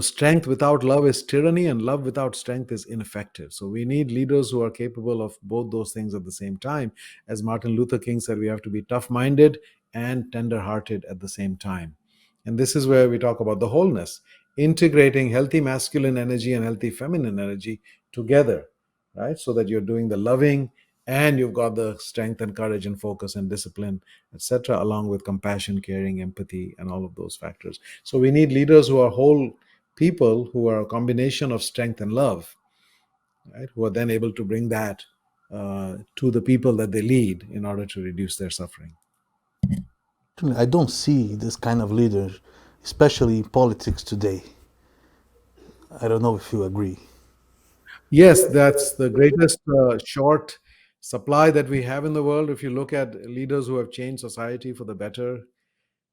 Strength without love is tyranny, and love without strength is ineffective. So we need leaders who are capable of both those things at the same time. As Martin Luther King said, we have to be tough-minded and tender-hearted at the same time. And this is where we talk about the wholeness, integrating healthy masculine energy and healthy feminine energy together, right? So that you're doing the loving and you've got the strength and courage and focus and discipline, etc., along with compassion, caring, empathy, and all of those factors. So we need leaders who are whole people, who are a combination of strength and love, right? Who are then able to bring that to the people that they lead in order to reduce their suffering. I don't see this kind of leader, especially in politics today. I don't know if you agree. Yes, that's the greatest short supply that we have in the world. If you look at leaders who have changed society for the better,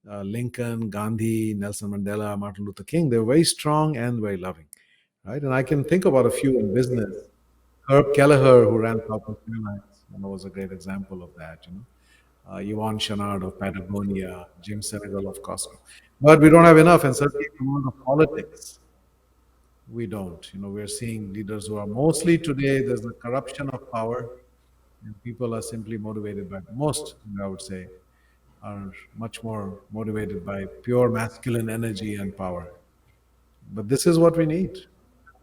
Lincoln, Gandhi, Nelson Mandela, Martin Luther King, they're very strong and very loving, right? And I can think about a few in business. Herb Kelleher, who ran Southwest Airlines, was a great example of that. Yvonne Chouinard of Patagonia, Jim Senegal of Costco. But we don't have enough, and certainly in the world of politics, we don't. We're seeing leaders who are mostly today, there's a corruption of power, and people are simply motivated by, most, I would say, are much more motivated by pure masculine energy and power. But this is what we need.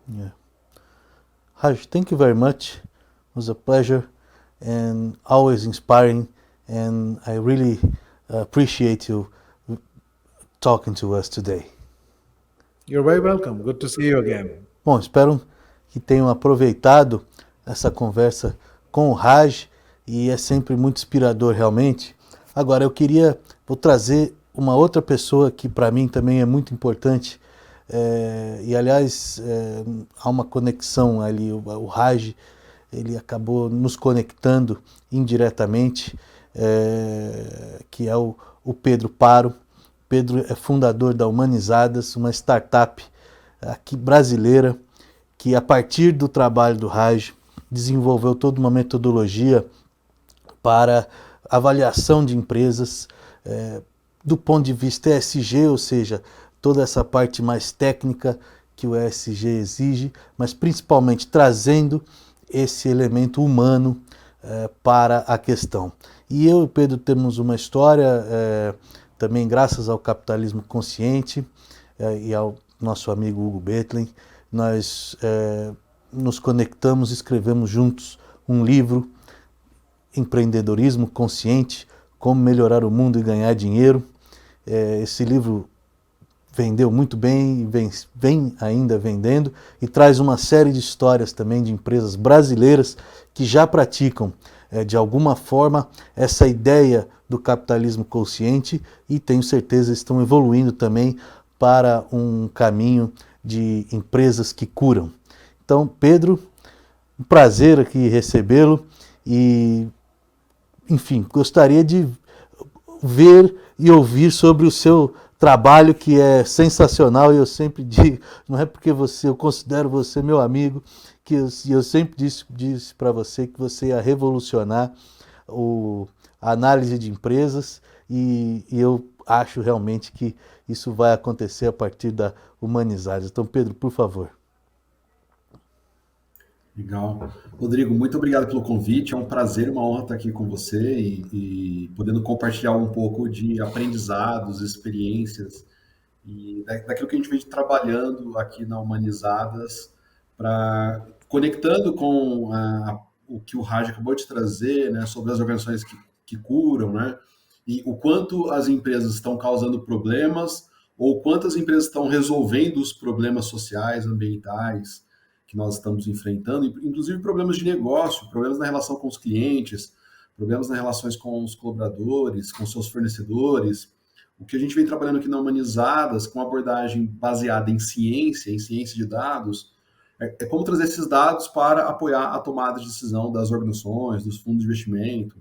Yeah. Raj, thank you very much. It was a pleasure and always inspiring, and I really appreciate you talking to us today. You're very welcome. Good to see you again. Bom, espero que tenham aproveitado essa conversa com o Raj, e é sempre muito inspirador realmente. Agora vou trazer uma outra pessoa que para mim também é muito importante, e aliás há uma conexão ali, o Raj, ele acabou nos conectando indiretamente, que é o Pedro Paro. Pedro é fundador da Humanizadas, uma startup aqui brasileira, que a partir do trabalho do Raj desenvolveu toda uma metodologia para avaliação de empresas do ponto de vista ESG, ou seja, toda essa parte mais técnica que o ESG exige, mas principalmente trazendo esse elemento humano para a questão. E eu e o Pedro temos uma história, também graças ao Capitalismo Consciente e ao nosso amigo Hugo Bethlen. Nós nos conectamos e escrevemos juntos um livro, Empreendedorismo Consciente, Como Melhorar o Mundo e Ganhar Dinheiro. Esse livro vendeu muito bem e vem ainda vendendo, e traz uma série de histórias também de empresas brasileiras que já praticam de alguma forma essa ideia do capitalismo consciente, e tenho certeza estão evoluindo também para um caminho de empresas que curam. Então, Pedro, um prazer aqui recebê-lo, e enfim, gostaria de ver e ouvir sobre o seu trabalho, que é sensacional. E eu sempre digo, não é porque eu considero você meu amigo, que eu sempre disse para você que você ia revolucionar a análise de empresas, e eu acho realmente que isso vai acontecer a partir da Humanizadas. Então, Pedro, por favor. Legal. Rodrigo, muito obrigado pelo convite. É um prazer, uma honra estar aqui com você e podendo compartilhar um pouco de aprendizados, experiências e daquilo que a gente vem trabalhando aqui na Humanizadas, conectando com o que o Raj acabou de trazer, né, sobre as organizações que curam, né, e o quanto as empresas estão causando problemas ou quantas empresas estão resolvendo os problemas sociais, ambientais que nós estamos enfrentando, inclusive problemas de negócio, problemas na relação com os clientes, problemas nas relações com os colaboradores, com seus fornecedores. O que a gente vem trabalhando aqui na Humanizadas, com abordagem baseada em ciência de dados, é como trazer esses dados para apoiar a tomada de decisão das organizações, dos fundos de investimento.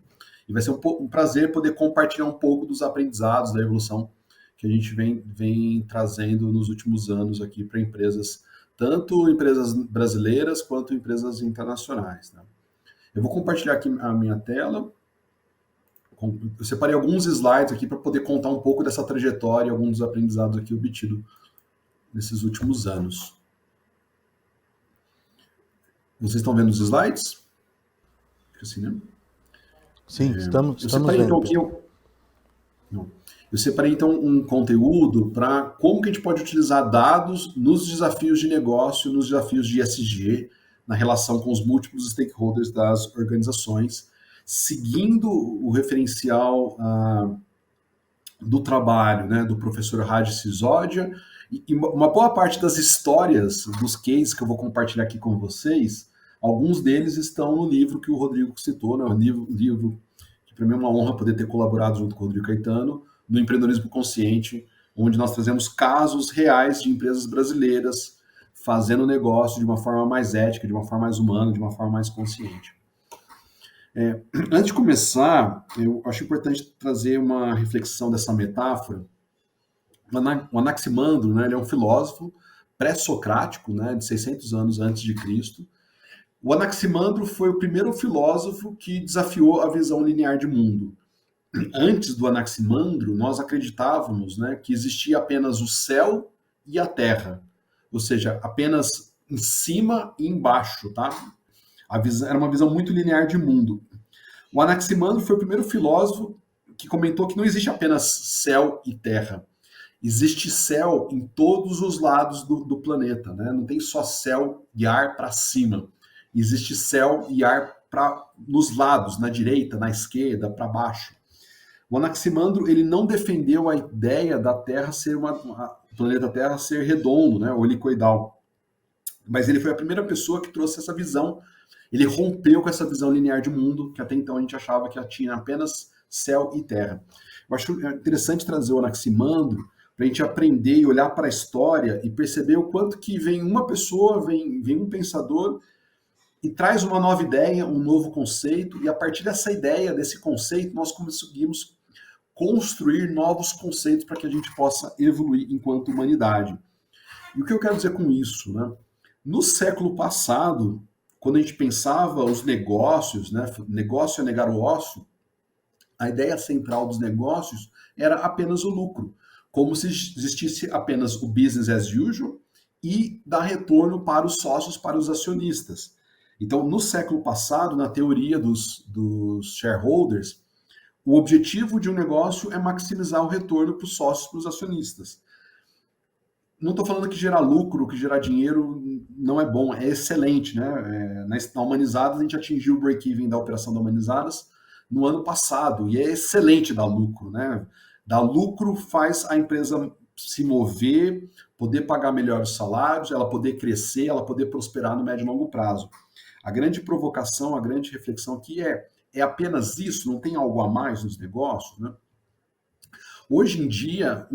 E vai ser um prazer poder compartilhar um pouco dos aprendizados, da evolução que a gente vem trazendo nos últimos anos aqui para empresas, tanto empresas brasileiras quanto empresas internacionais, né? Eu vou compartilhar aqui a minha tela. Eu separei alguns slides aqui para poder contar um pouco dessa trajetória, alguns dos aprendizados aqui obtidos nesses últimos anos. Vocês estão vendo os slides? Assim, né? Sim, estamos vendo. Eu separei, então, um conteúdo para como que a gente pode utilizar dados nos desafios de negócio, nos desafios de ESG, na relação com os múltiplos stakeholders das organizações, seguindo o referencial do trabalho, né, do professor Raj Sisodia, e uma boa parte das histórias, dos cases que eu vou compartilhar aqui com vocês, alguns deles estão no livro que o Rodrigo citou, né, o livro que para mim é uma honra poder ter colaborado junto com o Rodrigo Caetano, no Empreendedorismo Consciente, onde nós trazemos casos reais de empresas brasileiras fazendo negócio de uma forma mais ética, de uma forma mais humana, de uma forma mais consciente. Antes de começar, eu acho importante trazer uma reflexão dessa metáfora. O Anaximandro, né, ele é um filósofo pré-socrático, né, de 600 anos antes de Cristo. O Anaximandro foi o primeiro filósofo que desafiou a visão linear de mundo. Antes do Anaximandro, nós acreditávamos, né, que existia apenas o céu e a terra, ou seja, apenas em cima e embaixo, tá? Era uma visão muito linear de mundo. O Anaximandro foi o primeiro filósofo que comentou que não existe apenas céu e terra. Existe céu em todos os lados do planeta, né? Não tem só céu e ar para cima. Existe céu e ar nos lados, na direita, na esquerda, para baixo. O Anaximandro, ele não defendeu a ideia da Terra ser o planeta Terra ser redondo, né, ou helicoidal. Mas ele foi a primeira pessoa que trouxe essa visão. Ele rompeu com essa visão linear de mundo, que até então a gente achava que tinha apenas céu e terra. Eu acho interessante trazer o Anaximandro para a gente aprender e olhar para a história e perceber o quanto que vem uma pessoa, vem um pensador e traz uma nova ideia, um novo conceito, e a partir dessa ideia, desse conceito, nós conseguimos construir novos conceitos para que a gente possa evoluir enquanto humanidade. E o que eu quero dizer com isso, né? No século passado, quando a gente pensava os negócios, né? Negócio é negar o ócio, a ideia central dos negócios era apenas o lucro, como se existisse apenas o business as usual e dar retorno para os sócios, para os acionistas. Então, no século passado, na teoria dos shareholders, o objetivo de um negócio é maximizar o retorno para os sócios, para os acionistas. Não estou falando que gerar lucro, que gerar dinheiro não é bom, é excelente, né? Na Humanizadas, a gente atingiu o break-even da operação da Humanizadas no ano passado, e é excelente dar lucro, né? Dar lucro faz a empresa se mover, poder pagar melhor os salários, ela poder crescer, ela poder prosperar no médio e longo prazo. A grande provocação, a grande reflexão aqui é apenas isso? Não tem algo a mais nos negócios, né? Hoje em dia,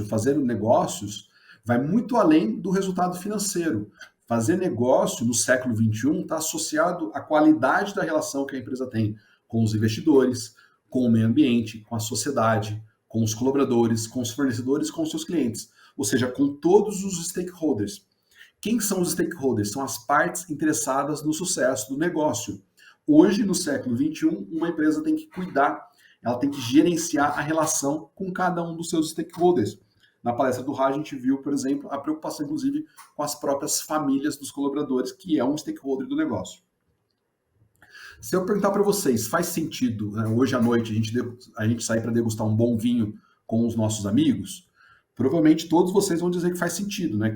fazer negócios, vai muito além do resultado financeiro. Fazer negócio no século XXI está associado à qualidade da relação que a empresa tem com os investidores, com o meio ambiente, com a sociedade, com os colaboradores, com os fornecedores, com os seus clientes. Ou seja, com todos os stakeholders. Quem são os stakeholders? São as partes interessadas no sucesso do negócio. Hoje, no século XXI, uma empresa tem que cuidar, ela tem que gerenciar a relação com cada um dos seus stakeholders. Na palestra do Raj, a gente viu, por exemplo, a preocupação, inclusive, com as próprias famílias dos colaboradores, que é um stakeholder do negócio. Se eu perguntar para vocês, faz sentido, né, hoje à noite a gente sair para degustar um bom vinho com os nossos amigos? Provavelmente todos vocês vão dizer que faz sentido, né?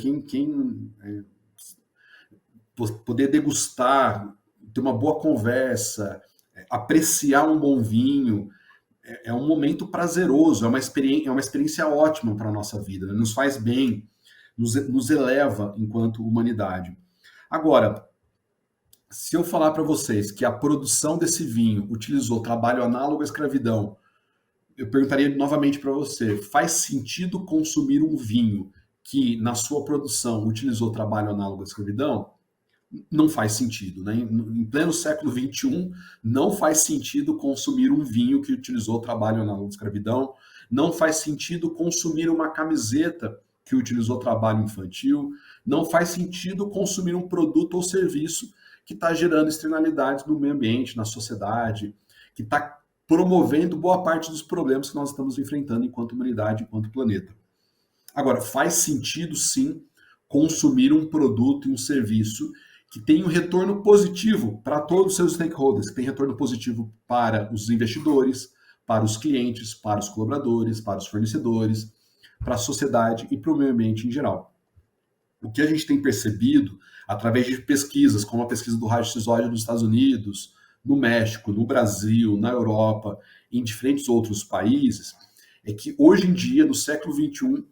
Poder degustar, ter uma boa conversa, apreciar um bom vinho, é um momento prazeroso, é uma experiência ótima para a nossa vida, né? Nos faz bem, nos eleva enquanto humanidade. Agora, se eu falar para vocês que a produção desse vinho utilizou trabalho análogo à escravidão, eu perguntaria novamente para você, faz sentido consumir um vinho que na sua produção utilizou trabalho análogo à escravidão? Não faz sentido, né? Em pleno século XXI, não faz sentido consumir um vinho que utilizou trabalho análogo à escravidão, não faz sentido consumir uma camiseta que utilizou trabalho infantil, não faz sentido consumir um produto ou serviço que está gerando externalidades no meio ambiente, na sociedade, que está promovendo boa parte dos problemas que nós estamos enfrentando enquanto humanidade, enquanto planeta. Agora, faz sentido, sim, consumir um produto e um serviço que tem um retorno positivo para todos os seus stakeholders, que tem retorno positivo para os investidores, para os clientes, para os colaboradores, para os fornecedores, para a sociedade e para o meio ambiente em geral. o que a gente tem percebido através de pesquisas, como a pesquisa do Raj Sisodia nos Estados Unidos, no México, no Brasil, na Europa, em diferentes outros países, é que hoje em dia, no século XXI,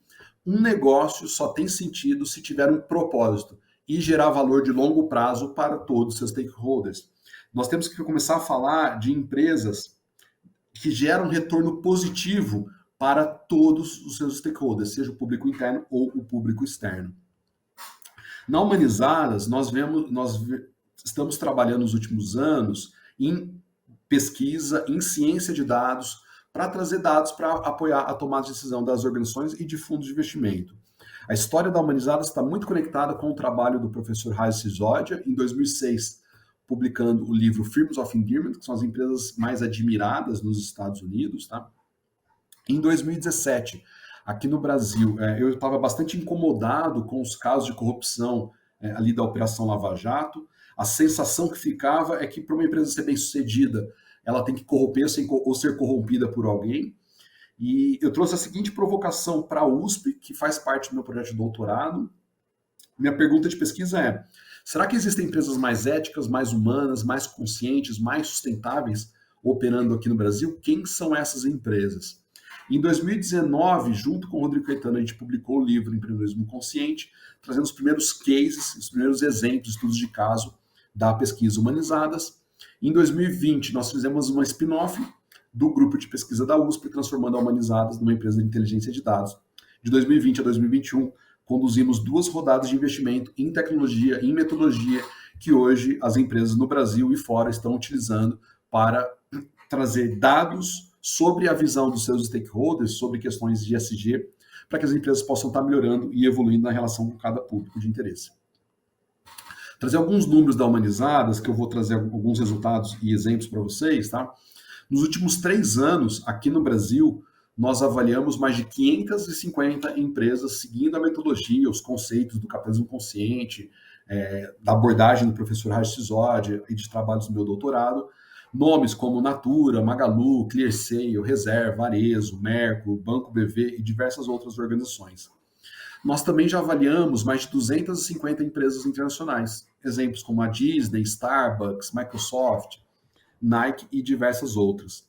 um negócio só tem sentido se tiver um propósito e gerar valor de longo prazo para todos os seus stakeholders. Nós temos que começar a falar de empresas que geram retorno positivo para todos os seus stakeholders, seja o público interno ou o público externo. Na Humanizadas, nós estamos trabalhando nos últimos anos em pesquisa, em ciência de dados, para trazer dados para apoiar a tomada de decisão das organizações e de fundos de investimento. A história da Humanizadas está muito conectada com o trabalho do professor Raj Sisodia, em 2006, publicando o livro Firms of Endearment, que são as empresas mais admiradas nos Estados Unidos. Tá? Em 2017, aqui no Brasil, eu estava bastante incomodado com os casos de corrupção ali da Operação Lava Jato. A sensação que ficava é que para uma empresa ser bem-sucedida, ela tem que corromper ou ser corrompida por alguém. E eu trouxe a seguinte provocação para a USP, que faz parte do meu projeto de doutorado. Minha pergunta de pesquisa é: será que existem empresas mais éticas, mais humanas, mais conscientes, mais sustentáveis operando aqui no Brasil? Quem são essas empresas? Em 2019, junto com o Rodrigo Caetano, a gente publicou o livro Empreendedorismo Consciente, trazendo os primeiros cases, os primeiros exemplos, estudos de caso da pesquisa Humanizadas. Em 2020, nós fizemos uma spin-off do grupo de pesquisa da USP, transformando a Humanizadas numa empresa de inteligência de dados. De 2020 a 2021, conduzimos 2 rodadas de investimento em tecnologia e em metodologia que hoje as empresas no Brasil e fora estão utilizando para trazer dados sobre a visão dos seus stakeholders, sobre questões de ESG, para que as empresas possam estar melhorando e evoluindo na relação com cada público de interesse. Trazer alguns números da Humanizadas, que eu vou trazer alguns resultados e exemplos para vocês, tá? Nos últimos 3 anos, aqui no Brasil, nós avaliamos mais de 550 empresas seguindo a metodologia, os conceitos do capitalismo consciente, da abordagem do professor Raj Sisodia e de trabalhos do meu doutorado. Nomes como Natura, Magalu, ClearSale, Reserva, Arezo, Merco, Banco BV e diversas outras organizações. Nós também já avaliamos mais de 250 empresas internacionais, exemplos como a Disney, Starbucks, Microsoft, Nike e diversas outras.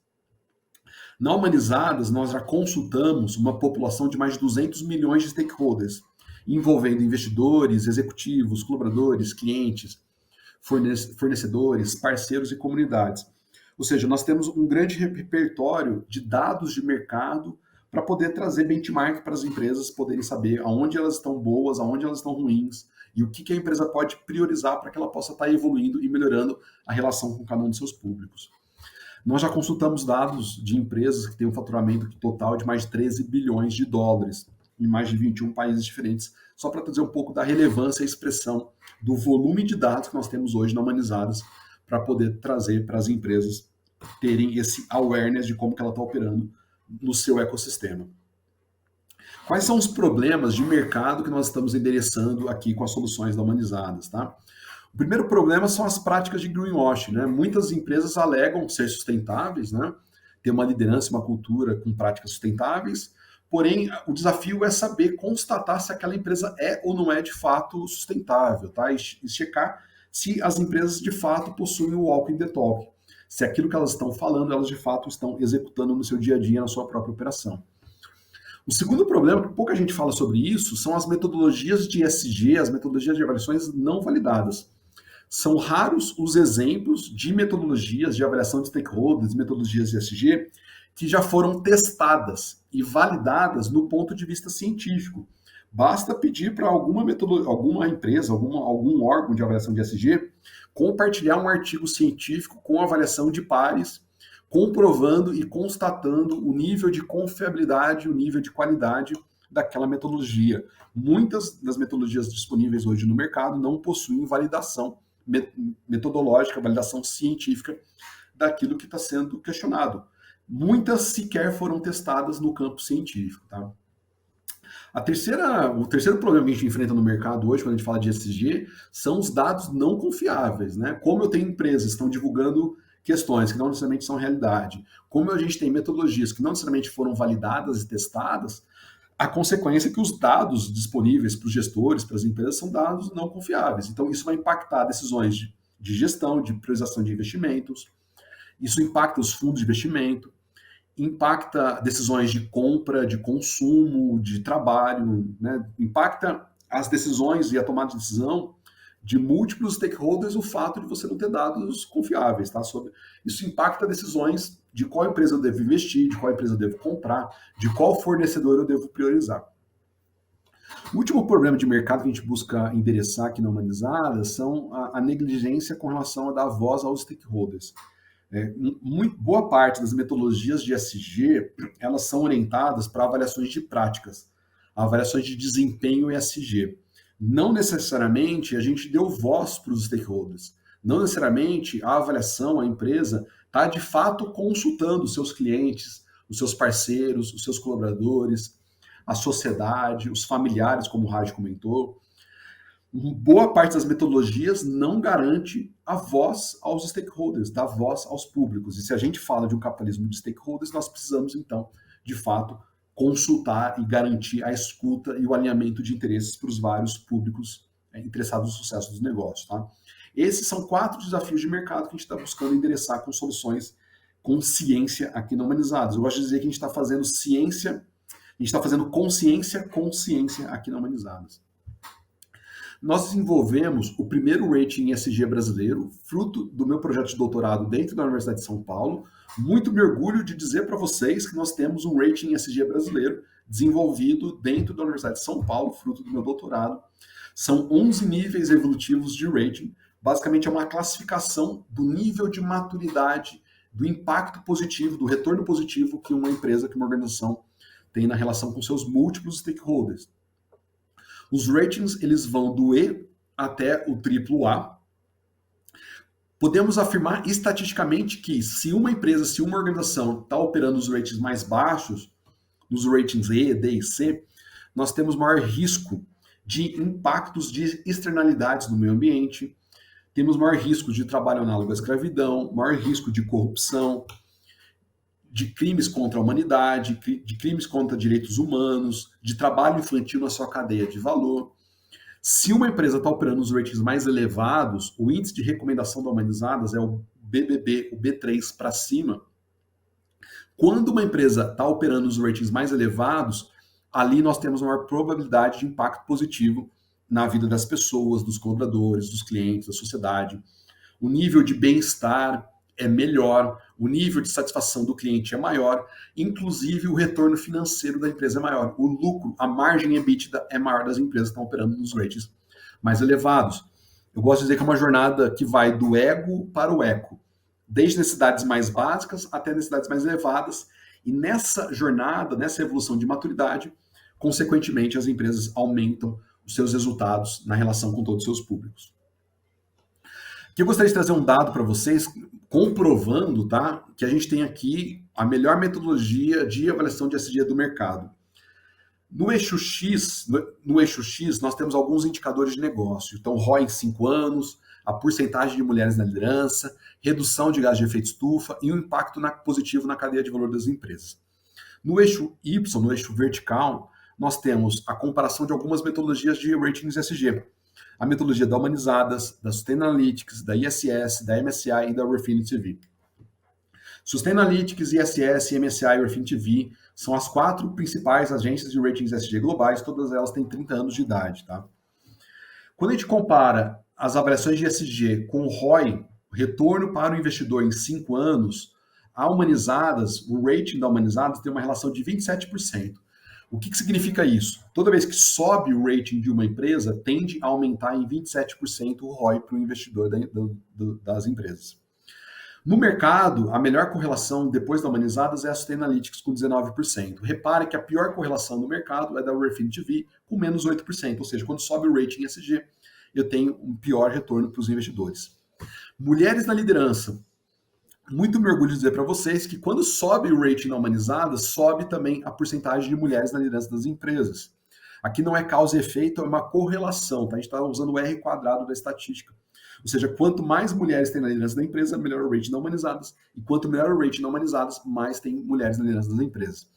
Na Humanizadas, nós já consultamos uma população de mais de 200 milhões de stakeholders, envolvendo investidores, executivos, colaboradores, clientes, fornecedores, parceiros e comunidades. Ou seja, nós temos um grande repertório de dados de mercado para poder trazer benchmark para as empresas poderem saber aonde elas estão boas, aonde elas estão ruins, e o que a empresa pode priorizar para que ela possa estar evoluindo e melhorando a relação com cada um dos seus públicos. Nós já consultamos dados de empresas que têm um faturamento total de mais de 13 bilhões de dólares em mais de 21 países diferentes, só para trazer um pouco da relevância e expressão do volume de dados que nós temos hoje na Humanizadas para poder trazer para as empresas terem esse awareness de como que ela está operando no seu ecossistema. Quais são os problemas de mercado que nós estamos endereçando aqui com as soluções da Humanizadas, tá? O primeiro problema são as práticas de greenwashing, né? Muitas empresas alegam ser sustentáveis, né? Ter uma liderança, uma cultura com práticas sustentáveis, porém, o desafio é saber constatar se aquela empresa é ou não é de fato sustentável, tá? E checar se as empresas de fato possuem o walking the talk, se aquilo que elas estão falando, elas de fato estão executando no seu dia a dia, na sua própria operação. O segundo problema, que pouca gente fala sobre isso, são as metodologias de ESG, as metodologias de avaliações não validadas. São raros os exemplos de metodologias de avaliação de stakeholders, metodologias de ESG, que já foram testadas e validadas no ponto de vista científico. Basta pedir para alguma empresa, algum órgão de avaliação de ESG, compartilhar um artigo científico com avaliação de pares, comprovando e constatando o nível de confiabilidade, o nível de qualidade daquela metodologia. Muitas das metodologias disponíveis hoje no mercado não possuem validação metodológica, validação científica daquilo que está sendo questionado. Muitas sequer foram testadas no campo científico, tá? O terceiro problema que a gente enfrenta no mercado hoje, quando a gente fala de ESG, são os dados não confiáveis, né? Como eu tenho empresas que estão divulgando questões que não necessariamente são realidade, como a gente tem metodologias que não necessariamente foram validadas e testadas, a consequência é que os dados disponíveis para os gestores, para as empresas, são dados não confiáveis. Então, isso vai impactar decisões de gestão, de priorização de investimentos, isso impacta os fundos de investimento, impacta decisões de compra, de consumo, de trabalho, né? Impacta as decisões e a tomada de decisão de múltiplos stakeholders, o fato de você não ter dados confiáveis, tá? Isso impacta decisões de qual empresa eu devo investir, de qual empresa eu devo comprar, de qual fornecedor eu devo priorizar. O último problema de mercado que a gente busca endereçar aqui na Humanizadas são a negligência com relação a dar voz aos stakeholders. Boa parte das metodologias de ESG, elas são orientadas para avaliações de práticas, avaliações de desempenho ESG. Não necessariamente a gente deu voz para os stakeholders. Não necessariamente a avaliação, a empresa, está de fato consultando os seus clientes, os seus parceiros, os seus colaboradores, a sociedade, os familiares, como o Raj comentou. Boa parte das metodologias não garante a voz aos stakeholders, dá voz aos públicos. E se a gente fala de um capitalismo de stakeholders, nós precisamos, então, de fato, consultar e garantir a escuta e o alinhamento de interesses para os vários públicos interessados no sucesso dos negócios. Tá? Esses são 4 desafios de mercado que a gente está buscando endereçar com soluções com ciência aqui na Humanizadas. Eu gosto de dizer que a gente está fazendo ciência, a gente está fazendo consciência aqui na Humanizadas. Nós desenvolvemos o primeiro rating ESG brasileiro, fruto do meu projeto de doutorado dentro da Universidade de São Paulo. Muito me orgulho de dizer para vocês que nós temos um rating ESG brasileiro desenvolvido dentro da Universidade de São Paulo, fruto do meu doutorado. São 11 níveis evolutivos de rating. Basicamente é uma classificação do nível de maturidade, do impacto positivo, do retorno positivo que uma empresa, que uma organização tem na relação com seus múltiplos stakeholders. Os ratings, eles vão do E até o AAA. Podemos afirmar estatisticamente que se uma empresa, se uma organização está operando nos ratings mais baixos, nos ratings E, D e C, nós temos maior risco de impactos de externalidades no meio ambiente, temos maior risco de trabalho análogo à escravidão, maior risco de corrupção, de crimes contra a humanidade, de crimes contra direitos humanos, de trabalho infantil na sua cadeia de valor. Se uma empresa está operando nos ratings mais elevados, o índice de recomendação da Humanizadas é o BBB, o B3 para cima. Quando uma empresa está operando nos ratings mais elevados, ali nós temos maior probabilidade de impacto positivo na vida das pessoas, dos colaboradores, dos clientes, da sociedade. O nível de bem-estar é melhor, o nível de satisfação do cliente é maior, inclusive o retorno financeiro da empresa é maior. O lucro, a margem EBITDA é maior das empresas que estão operando nos ratings mais elevados. Eu gosto de dizer que é uma jornada que vai do ego para o eco, desde necessidades mais básicas até necessidades mais elevadas, e nessa jornada, nessa evolução de maturidade, consequentemente as empresas aumentam os seus resultados na relação com todos os seus públicos. Aqui eu gostaria de trazer um dado para vocês, comprovando, tá, que a gente tem aqui a melhor metodologia de avaliação de ESG do mercado. No eixo X, nós temos alguns indicadores de negócio. Então, ROI em 5 anos, a porcentagem de mulheres na liderança, redução de gás de efeito estufa e o impacto positivo na cadeia de valor das empresas. No eixo Y, no eixo vertical, nós temos a comparação de algumas metodologias de ratings ESG. A metodologia da Humanizadas, da Sustainalytics, da ISS, da MSCI e da Refinitiv. Sustainalytics, ISS, MSCI e Refinitiv são as 4 principais agências de ratings ESG globais, todas elas têm 30 anos de idade. Tá? Quando a gente compara as avaliações de ESG com o ROI, retorno para o investidor em 5 anos, a Humanizadas, o rating da Humanizadas tem uma relação de 27%. O que significa isso? Toda vez que sobe o rating de uma empresa, tende a aumentar em 27% o ROI para o investidor das empresas. No mercado, a melhor correlação depois da Humanizadas é a Sustainalytics, com 19%. Repare que a pior correlação no mercado é da Refinitiv, com menos 8%. Ou seja, quando sobe o rating ESG, eu tenho um pior retorno para os investidores. Mulheres na liderança. Muito me orgulho de dizer para vocês que quando sobe o rating na Humanizadas, sobe também a porcentagem de mulheres na liderança das empresas. Aqui não é causa e efeito, é uma correlação, tá? A gente está usando o R quadrado da estatística. Ou seja, quanto mais mulheres tem na liderança da empresa, melhor o rating na Humanizadas. E quanto melhor o rating na Humanizadas, mais tem mulheres na liderança das empresas.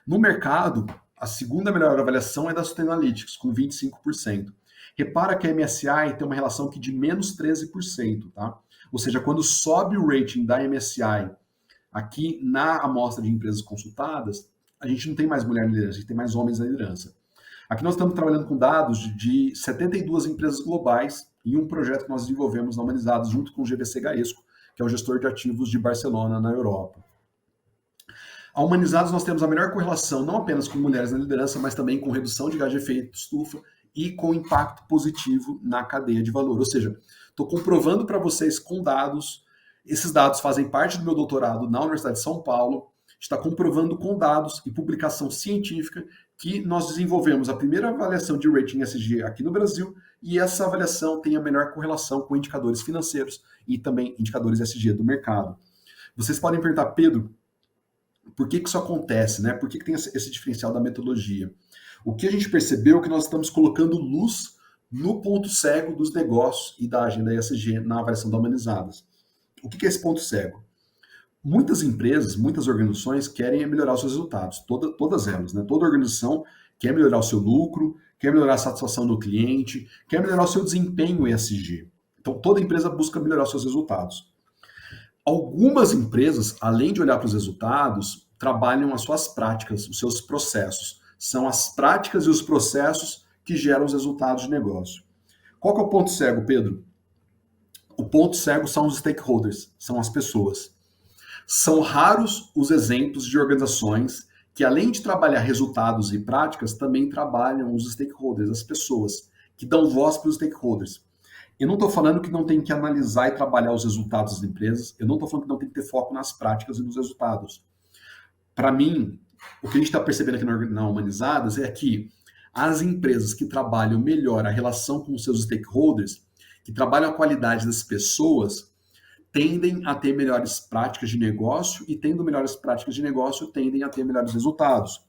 No mercado, A segunda melhor avaliação é da Sustainalytics, com 25%. Repara que a MSCI tem uma relação aqui de menos 13%, tá? Ou seja, quando sobe o rating da MSCI aqui na amostra de empresas consultadas, a gente não tem mais mulher na liderança, a gente tem mais homens na liderança. Aqui nós estamos trabalhando com dados de 72 empresas globais em um projeto que nós desenvolvemos na Humanizadas junto com o GVC Gaesco, que é o gestor de ativos de Barcelona, na Europa. A Humanizadas nós temos a melhor correlação, não apenas com mulheres na liderança, mas também com redução de gás de efeito estufa e com impacto positivo na cadeia de valor. Ou seja, estou comprovando para vocês com dados, esses dados fazem parte do meu doutorado na Universidade de São Paulo, está comprovando com dados e publicação científica que nós desenvolvemos a primeira avaliação de rating ESG aqui no Brasil e essa avaliação tem a melhor correlação com indicadores financeiros e também indicadores ESG do mercado. Vocês podem perguntar, Pedro, por que isso acontece, né? Por que tem esse diferencial da metodologia? O que a gente percebeu é que nós estamos colocando luz no ponto cego dos negócios e da agenda ESG na avaliação da Humanizadas. O que é esse ponto cego? Muitas empresas, muitas organizações querem melhorar os seus resultados, todas elas, né? Toda organização quer melhorar o seu lucro, quer melhorar a satisfação do cliente, quer melhorar o seu desempenho ESG. Então, toda empresa busca melhorar os seus resultados. Algumas empresas, além de olhar para os resultados, trabalham as suas práticas, os seus processos. São as práticas e os processos que geram os resultados de negócio. Qual que é o ponto cego, Pedro? O ponto cego são os stakeholders, são as pessoas. São raros os exemplos de organizações que, além de trabalhar resultados e práticas, também trabalham os stakeholders, as pessoas, que dão voz para os stakeholders. Eu não estou falando que não tem que analisar e trabalhar os resultados das empresas, eu não estou falando que não tem que ter foco nas práticas e nos resultados. Para mim, o que a gente está percebendo aqui na Humanizadas é que as empresas que trabalham melhor a relação com os seus stakeholders, que trabalham a qualidade das pessoas, tendem a ter melhores práticas de negócio e, tendo melhores práticas de negócio, tendem a ter melhores resultados.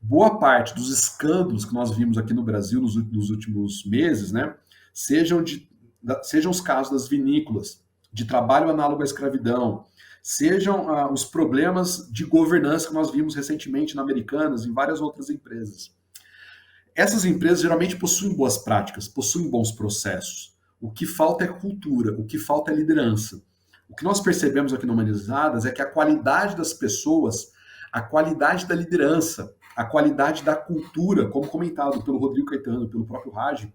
Boa parte dos escândalos que nós vimos aqui no Brasil nos últimos meses, né, sejam os casos das vinícolas, de trabalho análogo à escravidão, sejam os problemas de governança que nós vimos recentemente na Americanas e em várias outras empresas. Essas empresas geralmente possuem boas práticas, possuem bons processos. O que falta é cultura, o que falta é liderança. O que nós percebemos aqui no Humanizadas é que a qualidade das pessoas, a qualidade da liderança, a qualidade da cultura, como comentado pelo Rodrigo Caetano, pelo próprio Raj,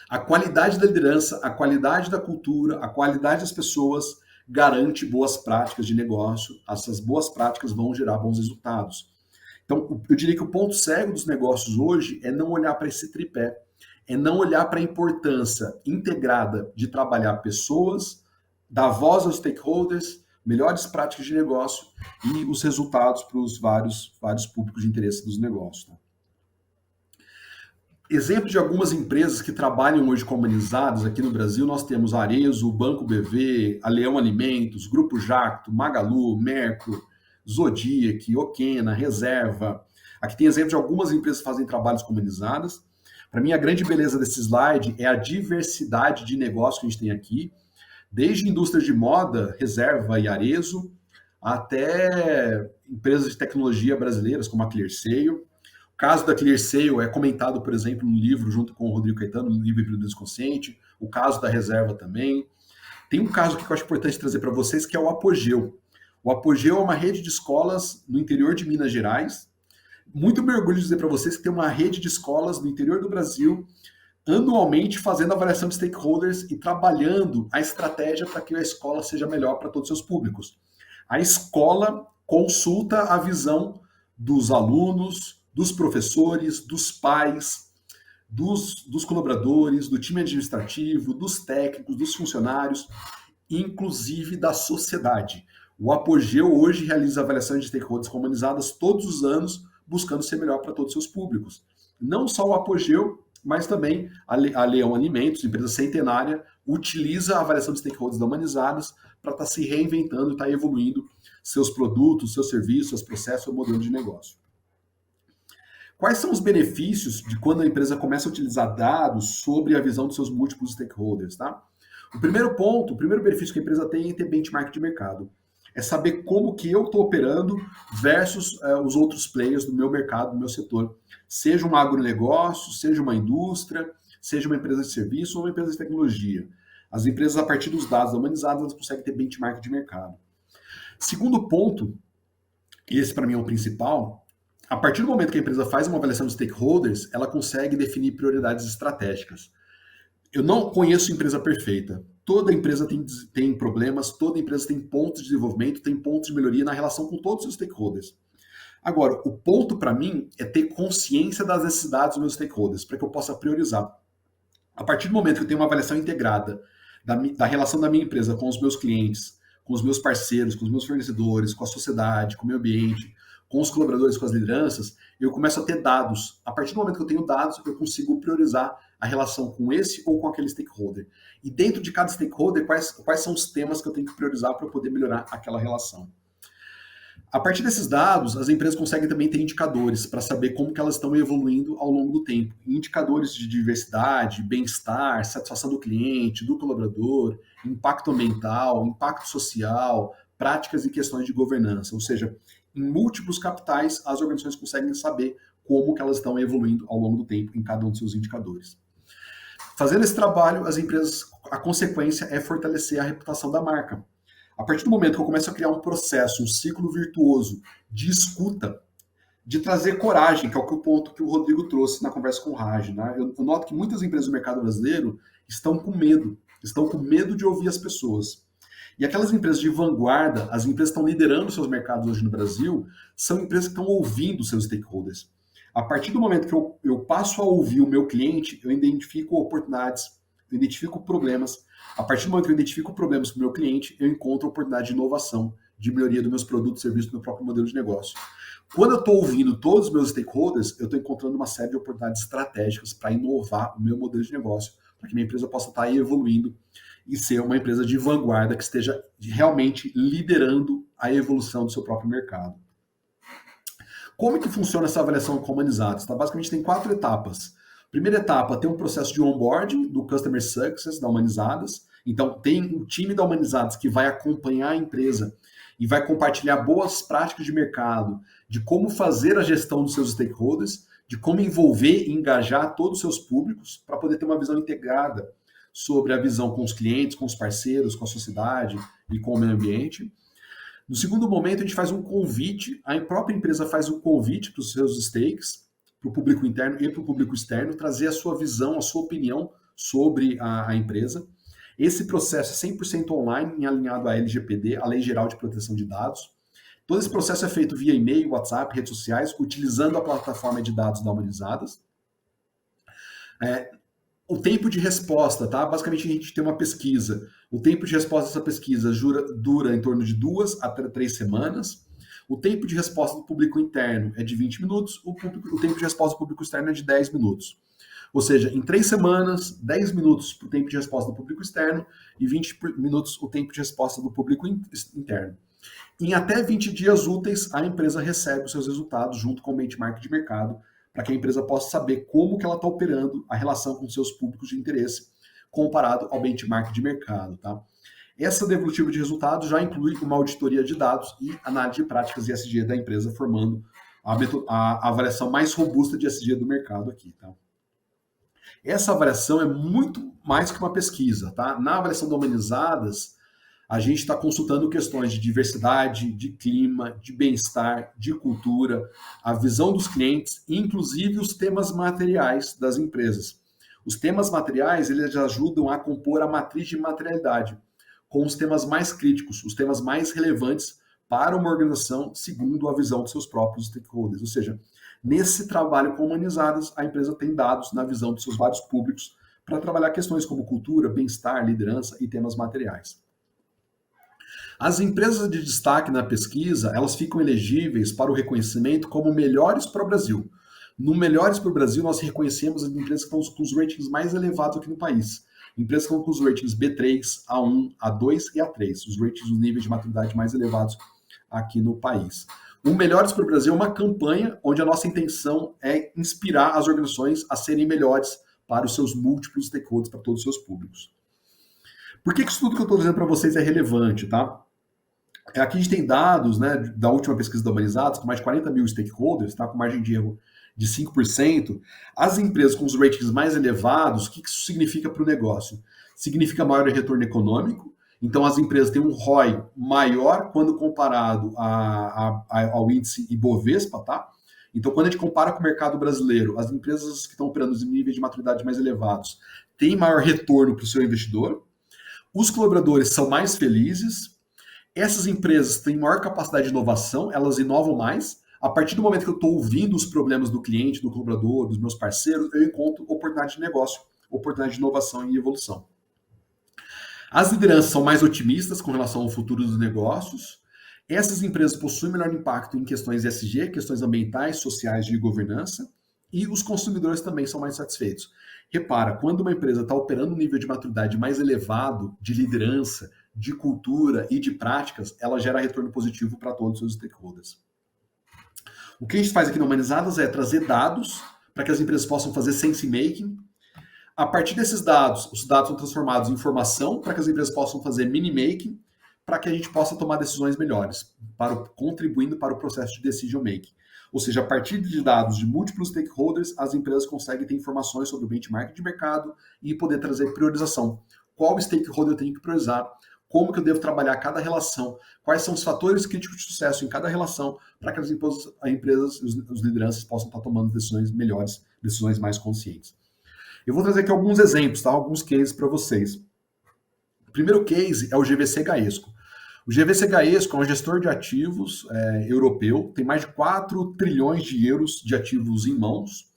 a qualidade da liderança, a qualidade da cultura, a qualidade das pessoas garante boas práticas de negócio. Essas boas práticas vão gerar bons resultados. Então, eu diria que o ponto cego dos negócios hoje é não olhar para esse tripé, é não olhar para a importância integrada de trabalhar pessoas, dar voz aos stakeholders, melhores práticas de negócio e os resultados para os vários públicos de interesse dos negócios. Tá? Exemplo de algumas empresas que trabalham hoje com Humanizadas aqui no Brasil, nós temos a Arezzo, o Banco BV, a Leão Alimentos, Grupo Jacto, Magalu, Merco, Zodiac, Okena, Reserva. Aqui tem exemplo de algumas empresas que fazem trabalhos com Humanizadas. Para mim, a grande beleza desse slide é a diversidade de negócio que a gente tem aqui, desde indústria de moda, Reserva e Arezzo, até empresas de tecnologia brasileiras como a ClearSale. O caso da ClearSale é comentado, por exemplo, no livro, junto com o Rodrigo Caetano, no livro Capitalismo Consciente, o caso da Reserva também. Tem um caso que eu acho importante trazer para vocês, que é o Apogeu. O Apogeu é uma rede de escolas no interior de Minas Gerais. Muito me orgulho de dizer para vocês que tem uma rede de escolas no interior do Brasil, anualmente fazendo avaliação de stakeholders e trabalhando a estratégia para que a escola seja melhor para todos os seus públicos. A escola consulta a visão dos alunos, dos professores, dos pais, dos colaboradores, do time administrativo, dos técnicos, dos funcionários, inclusive da sociedade. O Apogeu hoje realiza avaliações de stakeholders Humanizadas todos os anos, buscando ser melhor para todos os seus públicos. Não só o Apogeu, mas também a Leão Alimentos, empresa centenária, utiliza a avaliação de stakeholders da Humanizadas para estar se reinventando e estar evoluindo seus produtos, seus serviços, seus processos, seu modelo de negócio. Quais são os benefícios de quando a empresa começa a utilizar dados sobre a visão dos seus múltiplos stakeholders? Tá? O primeiro benefício que a empresa tem é ter benchmark de mercado. é saber como que eu estou operando versus os outros players do meu mercado, do meu setor. Seja um agronegócio, seja uma indústria, seja uma empresa de serviço ou uma empresa de tecnologia. As empresas, a partir dos dados da Humanizadas, elas conseguem ter benchmark de mercado. Segundo ponto, e esse para mim é o principal, a partir do momento que a empresa faz uma avaliação de stakeholders, ela consegue definir prioridades estratégicas. Eu não conheço empresa perfeita. Toda empresa tem problemas, toda empresa tem pontos de desenvolvimento, tem pontos de melhoria na relação com todos os stakeholders. Agora, o ponto para mim é ter consciência das necessidades dos meus stakeholders, para que eu possa priorizar. A partir do momento que eu tenho uma avaliação integrada da relação da minha empresa com os meus clientes, com os meus parceiros, com os meus fornecedores, com a sociedade, com o meio ambiente, com os colaboradores, com as lideranças, eu começo a ter dados. A partir do momento que eu tenho dados, eu consigo priorizar a relação com esse ou com aquele stakeholder. E dentro de cada stakeholder, quais são os temas que eu tenho que priorizar para eu poder melhorar aquela relação. A partir desses dados, as empresas conseguem também ter indicadores para saber como que elas estão evoluindo ao longo do tempo. Indicadores de diversidade, bem-estar, satisfação do cliente, do colaborador, impacto ambiental, impacto social, práticas e questões de governança. Ou seja, em múltiplos capitais, as organizações conseguem saber como que elas estão evoluindo ao longo do tempo em cada um dos seus indicadores. Fazendo esse trabalho, as empresas, a consequência é fortalecer a reputação da marca. A partir do momento que eu começo a criar um processo, um ciclo virtuoso de escuta, de trazer coragem, que é o ponto que o Rodrigo trouxe na conversa com o Raj, né? Eu noto que muitas empresas do mercado brasileiro estão com medo de ouvir as pessoas. E aquelas empresas de vanguarda, as empresas que estão liderando seus mercados hoje no Brasil, são empresas que estão ouvindo seus stakeholders. A partir do momento que eu passo a ouvir o meu cliente, eu identifico oportunidades, eu identifico problemas. A partir do momento que eu identifico problemas para o meu cliente, eu encontro oportunidade de inovação, de melhoria dos meus produtos e serviços, do meu próprio modelo de negócio. Quando eu estou ouvindo todos os meus stakeholders, eu estou encontrando uma série de oportunidades estratégicas para inovar o meu modelo de negócio, para que minha empresa possa estar aí evoluindo e ser uma empresa de vanguarda que esteja realmente liderando a evolução do seu próprio mercado. Como é que funciona essa avaliação com Humanizadas? Tá? Basicamente tem 4 etapas. Primeira etapa, tem um processo de onboarding do Customer Success da Humanizadas. Então, tem um time da Humanizadas que vai acompanhar a empresa e vai compartilhar boas práticas de mercado, de como fazer a gestão dos seus stakeholders, de como envolver e engajar todos os seus públicos para poder ter uma visão integrada sobre a visão com os clientes, com os parceiros, com a sociedade e com o meio ambiente. No segundo momento, a gente faz um convite, a própria empresa faz um convite para os seus stakes, para o público interno e para o público externo, trazer a sua visão, a sua opinião sobre a empresa. Esse processo é 100% online, alinhado à LGPD, a Lei Geral de Proteção de Dados. Todo esse processo é feito via e-mail, WhatsApp, redes sociais, utilizando a plataforma de dados da Humanizadas. O tempo de resposta, tá? Basicamente, a gente tem uma pesquisa. O tempo de resposta dessa pesquisa dura em torno de 2 a 3 semanas. O tempo de resposta do público interno é de 20 minutos, o tempo de resposta do público externo é de 10 minutos. Ou seja, em 3 semanas, 10 minutos para o tempo de resposta do público externo e 20 minutos o tempo de resposta do público interno. Em até 20 dias úteis, a empresa recebe os seus resultados junto com o benchmark de mercado, para que a empresa possa saber como que ela está operando a relação com seus públicos de interesse, comparado ao benchmark de mercado. Tá? Essa devolutiva de resultados já inclui uma auditoria de dados e análise de práticas de ESG da empresa, formando a avaliação mais robusta de ESG do mercado aqui. Tá? Essa avaliação é muito mais que uma pesquisa. Tá? Na avaliação da Humanizadas, a gente está consultando questões de diversidade, de clima, de bem-estar, de cultura, a visão dos clientes, inclusive os temas materiais das empresas. Os temas materiais, eles ajudam a compor a matriz de materialidade, com os temas mais críticos, os temas mais relevantes para uma organização, segundo a visão dos seus próprios stakeholders. Ou seja, nesse trabalho com Humanizadas, a empresa tem dados na visão dos seus vários públicos para trabalhar questões como cultura, bem-estar, liderança e temas materiais. As empresas de destaque na pesquisa, elas ficam elegíveis para o reconhecimento como melhores para o Brasil. No Melhores para o Brasil, nós reconhecemos as empresas que estão com os ratings mais elevados aqui no país. Empresas que estão com os ratings B3, A1, A2 e A3, os ratings, os níveis de maturidade mais elevados aqui no país. O Melhores para o Brasil é uma campanha onde a nossa intenção é inspirar as organizações a serem melhores para os seus múltiplos stakeholders, para todos os seus públicos. Por que isso tudo que eu estou dizendo para vocês é relevante, tá? Aqui a gente tem dados, né, da última pesquisa da Humanizadas, com mais de 40 mil stakeholders, tá, com margem de erro de 5%. As empresas com os ratings mais elevados, o que isso significa para o negócio? Significa maior retorno econômico. Então, as empresas têm um ROI maior quando comparado ao índice Ibovespa, tá? Então, quando a gente compara com o mercado brasileiro, as empresas que estão operando em níveis de maturidade mais elevados têm maior retorno para o seu investidor. Os colaboradores são mais felizes. Essas empresas têm maior capacidade de inovação, elas inovam mais. A partir do momento que eu estou ouvindo os problemas do cliente, do colaborador, dos meus parceiros, eu encontro oportunidade de negócio, oportunidade de inovação e evolução. As lideranças são mais otimistas com relação ao futuro dos negócios. Essas empresas possuem melhor impacto em questões ESG, questões ambientais, sociais e de governança. E os consumidores também são mais satisfeitos. Repara, quando uma empresa está operando um nível de maturidade mais elevado, de liderança, de cultura e de práticas, ela gera retorno positivo para todos os seus stakeholders. O que a gente faz aqui no Humanizadas é trazer dados para que as empresas possam fazer sense making. A partir desses dados, os dados são transformados em informação para que as empresas possam fazer mini making, para que a gente possa tomar decisões melhores, contribuindo para o processo de decision making. Ou seja, a partir de dados de múltiplos stakeholders, as empresas conseguem ter informações sobre o benchmark de mercado e poder trazer priorização. Qual stakeholder eu tenho que priorizar? Como que eu devo trabalhar cada relação? Quais são os fatores críticos de sucesso em cada relação para que as empresas, os lideranças possam estar tomando decisões melhores, decisões mais conscientes. Eu vou trazer aqui alguns exemplos, tá? Alguns cases para vocês. O primeiro case é o GVC Gaesco. O GVC Gaesco é um gestor de ativos europeu, tem mais de 4 trilhões de euros de ativos em mãos.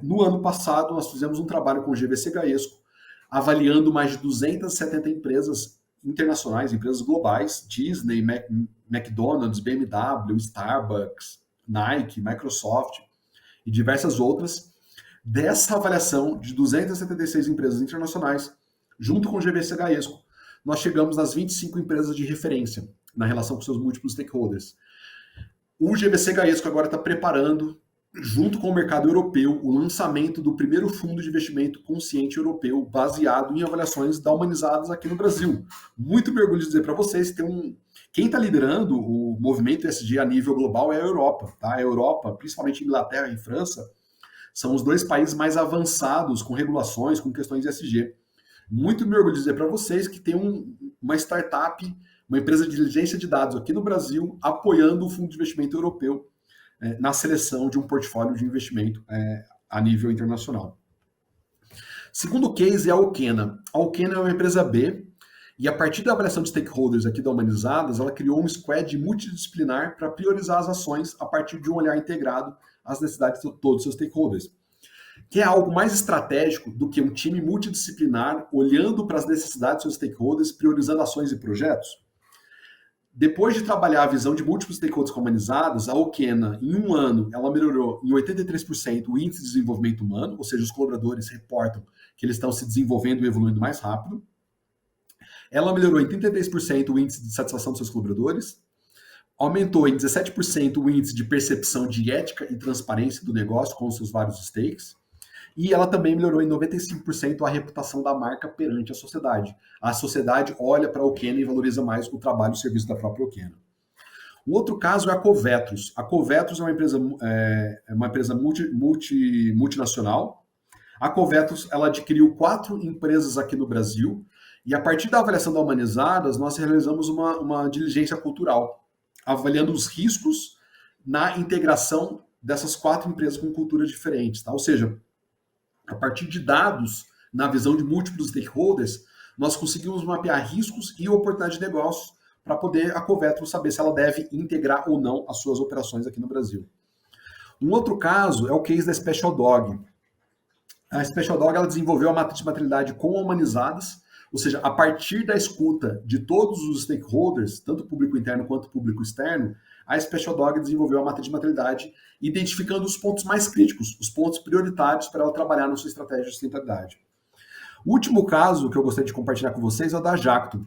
No ano passado, nós fizemos um trabalho com o GVC Gaesco, avaliando mais de 270 empresas internacionais, empresas globais, Disney, McDonald's, BMW, Starbucks, Nike, Microsoft e diversas outras. Dessa avaliação de 276 empresas internacionais, junto com o GVC Gaesco, nós chegamos nas 25 empresas de referência na relação com seus múltiplos stakeholders. O GVC Gaesco agora está preparando, junto com o mercado europeu, o lançamento do primeiro fundo de investimento consciente europeu, baseado em avaliações da Humanizadas aqui no Brasil. Muito me orgulho de dizer para vocês que quem está liderando o movimento ESG a nível global é a Europa. Tá? A Europa, principalmente Inglaterra e França, são os 2 países mais avançados com regulações, com questões ESG. Muito me orgulho de dizer para vocês que tem uma startup, uma empresa de diligência de dados aqui no Brasil, apoiando o fundo de investimento europeu na seleção de um portfólio de investimento a nível internacional. Segundo case é a Alkena. A Alkena é uma empresa B e a partir da avaliação de stakeholders aqui da Humanizadas, ela criou um squad multidisciplinar para priorizar as ações a partir de um olhar integrado às necessidades de todos os seus stakeholders. Que é algo mais estratégico do que um time multidisciplinar olhando para as necessidades dos seus stakeholders, priorizando ações e projetos. Depois de trabalhar a visão de múltiplos stakeholders humanizados, a Alkena, em um ano, ela melhorou em 83% o índice de desenvolvimento humano, ou seja, os colaboradores reportam que eles estão se desenvolvendo e evoluindo mais rápido. Ela melhorou em 33% o índice de satisfação dos seus colaboradores, aumentou em 17% o índice de percepção de ética e transparência do negócio com os seus vários stakes, e ela também melhorou em 95% a reputação da marca perante a sociedade. A sociedade olha para a Alkena e valoriza mais o trabalho e o serviço da própria Alkena. O outro caso é a Covetros. A Covetros é uma empresa multinacional. A Covetros ela adquiriu 4 empresas aqui no Brasil, e a partir da avaliação da Humanizadas, nós realizamos uma diligência cultural, avaliando os riscos na integração dessas 4 empresas com culturas diferentes. Tá? Ou seja, a partir de dados, na visão de múltiplos stakeholders, nós conseguimos mapear riscos e oportunidades de negócio para poder a Covetro saber se ela deve integrar ou não as suas operações aqui no Brasil. Um outro caso é o case da Special Dog. A Special Dog ela desenvolveu a matriz de maternidade com Humanizadas, ou seja, a partir da escuta de todos os stakeholders, tanto público interno quanto público externo, a Special Dog desenvolveu a matriz de maternidade, identificando os pontos mais críticos, os pontos prioritários para ela trabalhar na sua estratégia de sustentabilidade. O último caso que eu gostaria de compartilhar com vocês é o da Jacto.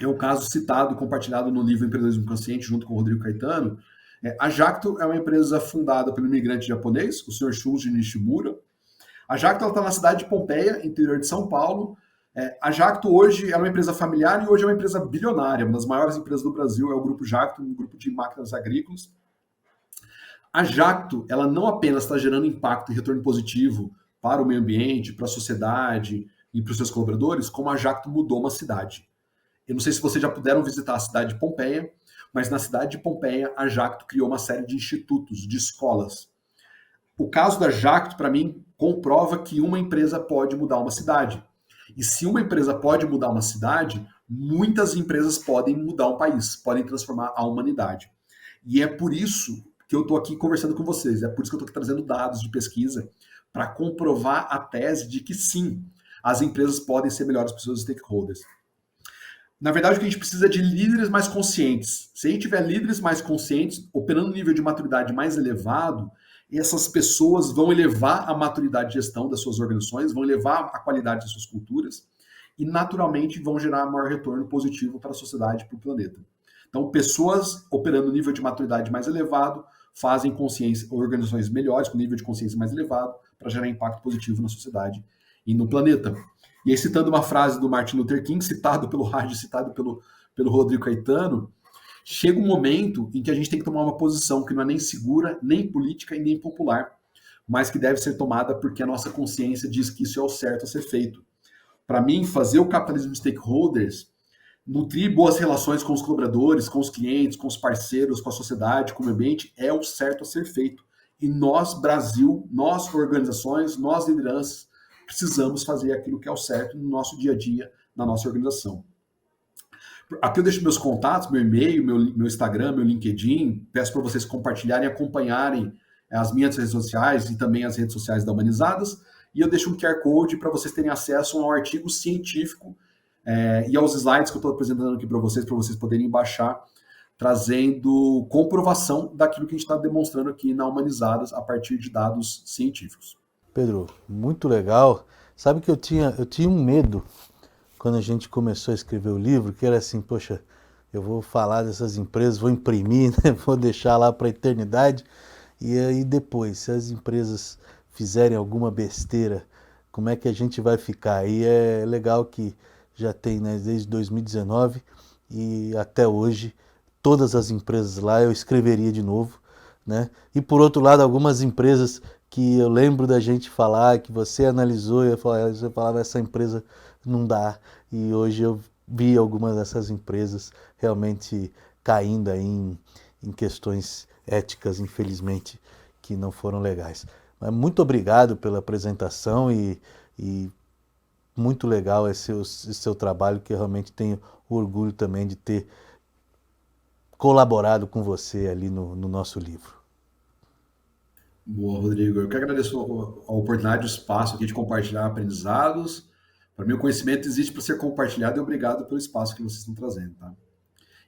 É um caso citado e compartilhado no livro Capitalismo Consciente, junto com o Rodrigo Caetano. A Jacto é uma empresa fundada pelo imigrante japonês, o Sr. Shunji Nishimura. A Jacto está na cidade de Pompeia, interior de São Paulo. A Jacto hoje é uma empresa familiar e hoje é uma empresa bilionária. Uma das maiores empresas do Brasil é o Grupo Jacto, um grupo de máquinas agrícolas. A Jacto, ela não apenas está gerando impacto e retorno positivo para o meio ambiente, para a sociedade e para os seus colaboradores, como a Jacto mudou uma cidade. Eu não sei se vocês já puderam visitar a cidade de Pompeia, mas na cidade de Pompeia, a Jacto criou uma série de institutos, de escolas. O caso da Jacto, para mim, comprova que uma empresa pode mudar uma cidade. E se uma empresa pode mudar uma cidade, muitas empresas podem mudar um país, podem transformar a humanidade. E é por isso que eu estou aqui conversando com vocês, é por isso que eu estou aqui trazendo dados de pesquisa para comprovar a tese de que sim, as empresas podem ser melhores para os seus stakeholders. Na verdade, o que a gente precisa é de líderes mais conscientes. Se a gente tiver líderes mais conscientes, operando no nível de maturidade mais elevado, essas pessoas vão elevar a maturidade de gestão das suas organizações, vão elevar a qualidade das suas culturas e, naturalmente, vão gerar maior retorno positivo para a sociedade e para o planeta. Então, pessoas operando no nível de maturidade mais elevado fazem organizações melhores, com nível de consciência mais elevado, para gerar impacto positivo na sociedade e no planeta. E aí, citando uma frase do Martin Luther King, citado pelo Raj, citado pelo Rodrigo Caetano, chega um momento em que a gente tem que tomar uma posição que não é nem segura, nem política e nem popular, mas que deve ser tomada porque a nossa consciência diz que isso é o certo a ser feito. Para mim, fazer o capitalismo de stakeholders, nutrir boas relações com os colaboradores, com os clientes, com os parceiros, com a sociedade, com o ambiente, é o certo a ser feito. E nós, Brasil, nós, organizações, nós, lideranças, precisamos fazer aquilo que é o certo no nosso dia a dia, na nossa organização. Aqui eu deixo meus contatos, meu e-mail, meu Instagram, meu LinkedIn. Peço para vocês compartilharem e acompanharem as minhas redes sociais e também as redes sociais da Humanizadas. E eu deixo um QR Code para vocês terem acesso a um artigo científico e aos slides que eu estou apresentando aqui para vocês poderem baixar, trazendo comprovação daquilo que a gente está demonstrando aqui na Humanizadas a partir de dados científicos. Pedro, muito legal. Sabe que eu tinha um medo quando a gente começou a escrever o livro, que era assim, poxa, eu vou falar dessas empresas, vou imprimir, né? Vou deixar lá para a eternidade, e aí depois, se as empresas fizerem alguma besteira, como é que a gente vai ficar? E é legal que já tem, né, desde 2019 e até hoje, todas as empresas lá eu escreveria de novo, né? E por outro lado, algumas empresas que eu lembro da gente falar, que você analisou, e você falava, essa empresa não dá. E hoje eu vi algumas dessas empresas realmente caindo aí em questões éticas, infelizmente, que não foram legais. Mas muito obrigado pela apresentação e muito legal esse seu trabalho, que eu realmente tenho orgulho também de ter colaborado com você ali no nosso livro. Boa, Rodrigo. Eu que agradeço a oportunidade, o espaço aqui de compartilhar aprendizados. Para mim, o conhecimento existe para ser compartilhado e obrigado pelo espaço que vocês estão trazendo, tá?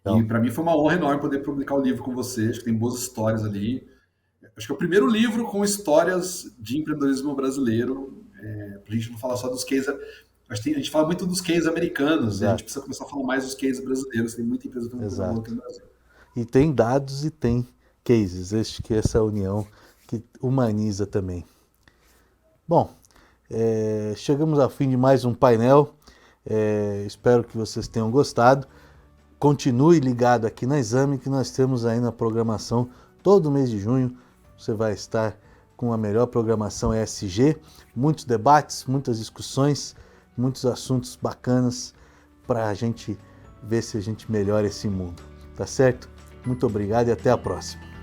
Então, e para mim foi uma honra enorme poder publicar o livro com vocês. Acho que tem boas histórias ali. Acho que é o primeiro livro com histórias de empreendedorismo brasileiro. Para a gente não falar só dos cases. Acho que a gente fala muito dos cases americanos. A gente precisa começar a falar mais dos cases brasileiros. Tem muita empresa fazendo coisa aqui no Brasil. E tem dados e tem cases. Acho que essa união que humaniza também. Bom, chegamos ao fim de mais um painel. Espero que vocês tenham gostado. Continue ligado aqui na Exame, que nós temos aí na programação todo mês de junho. Você vai estar com a melhor programação ESG, muitos debates, muitas discussões, muitos assuntos bacanas para a gente ver se a gente melhora esse mundo. Tá certo? Muito obrigado e até a próxima.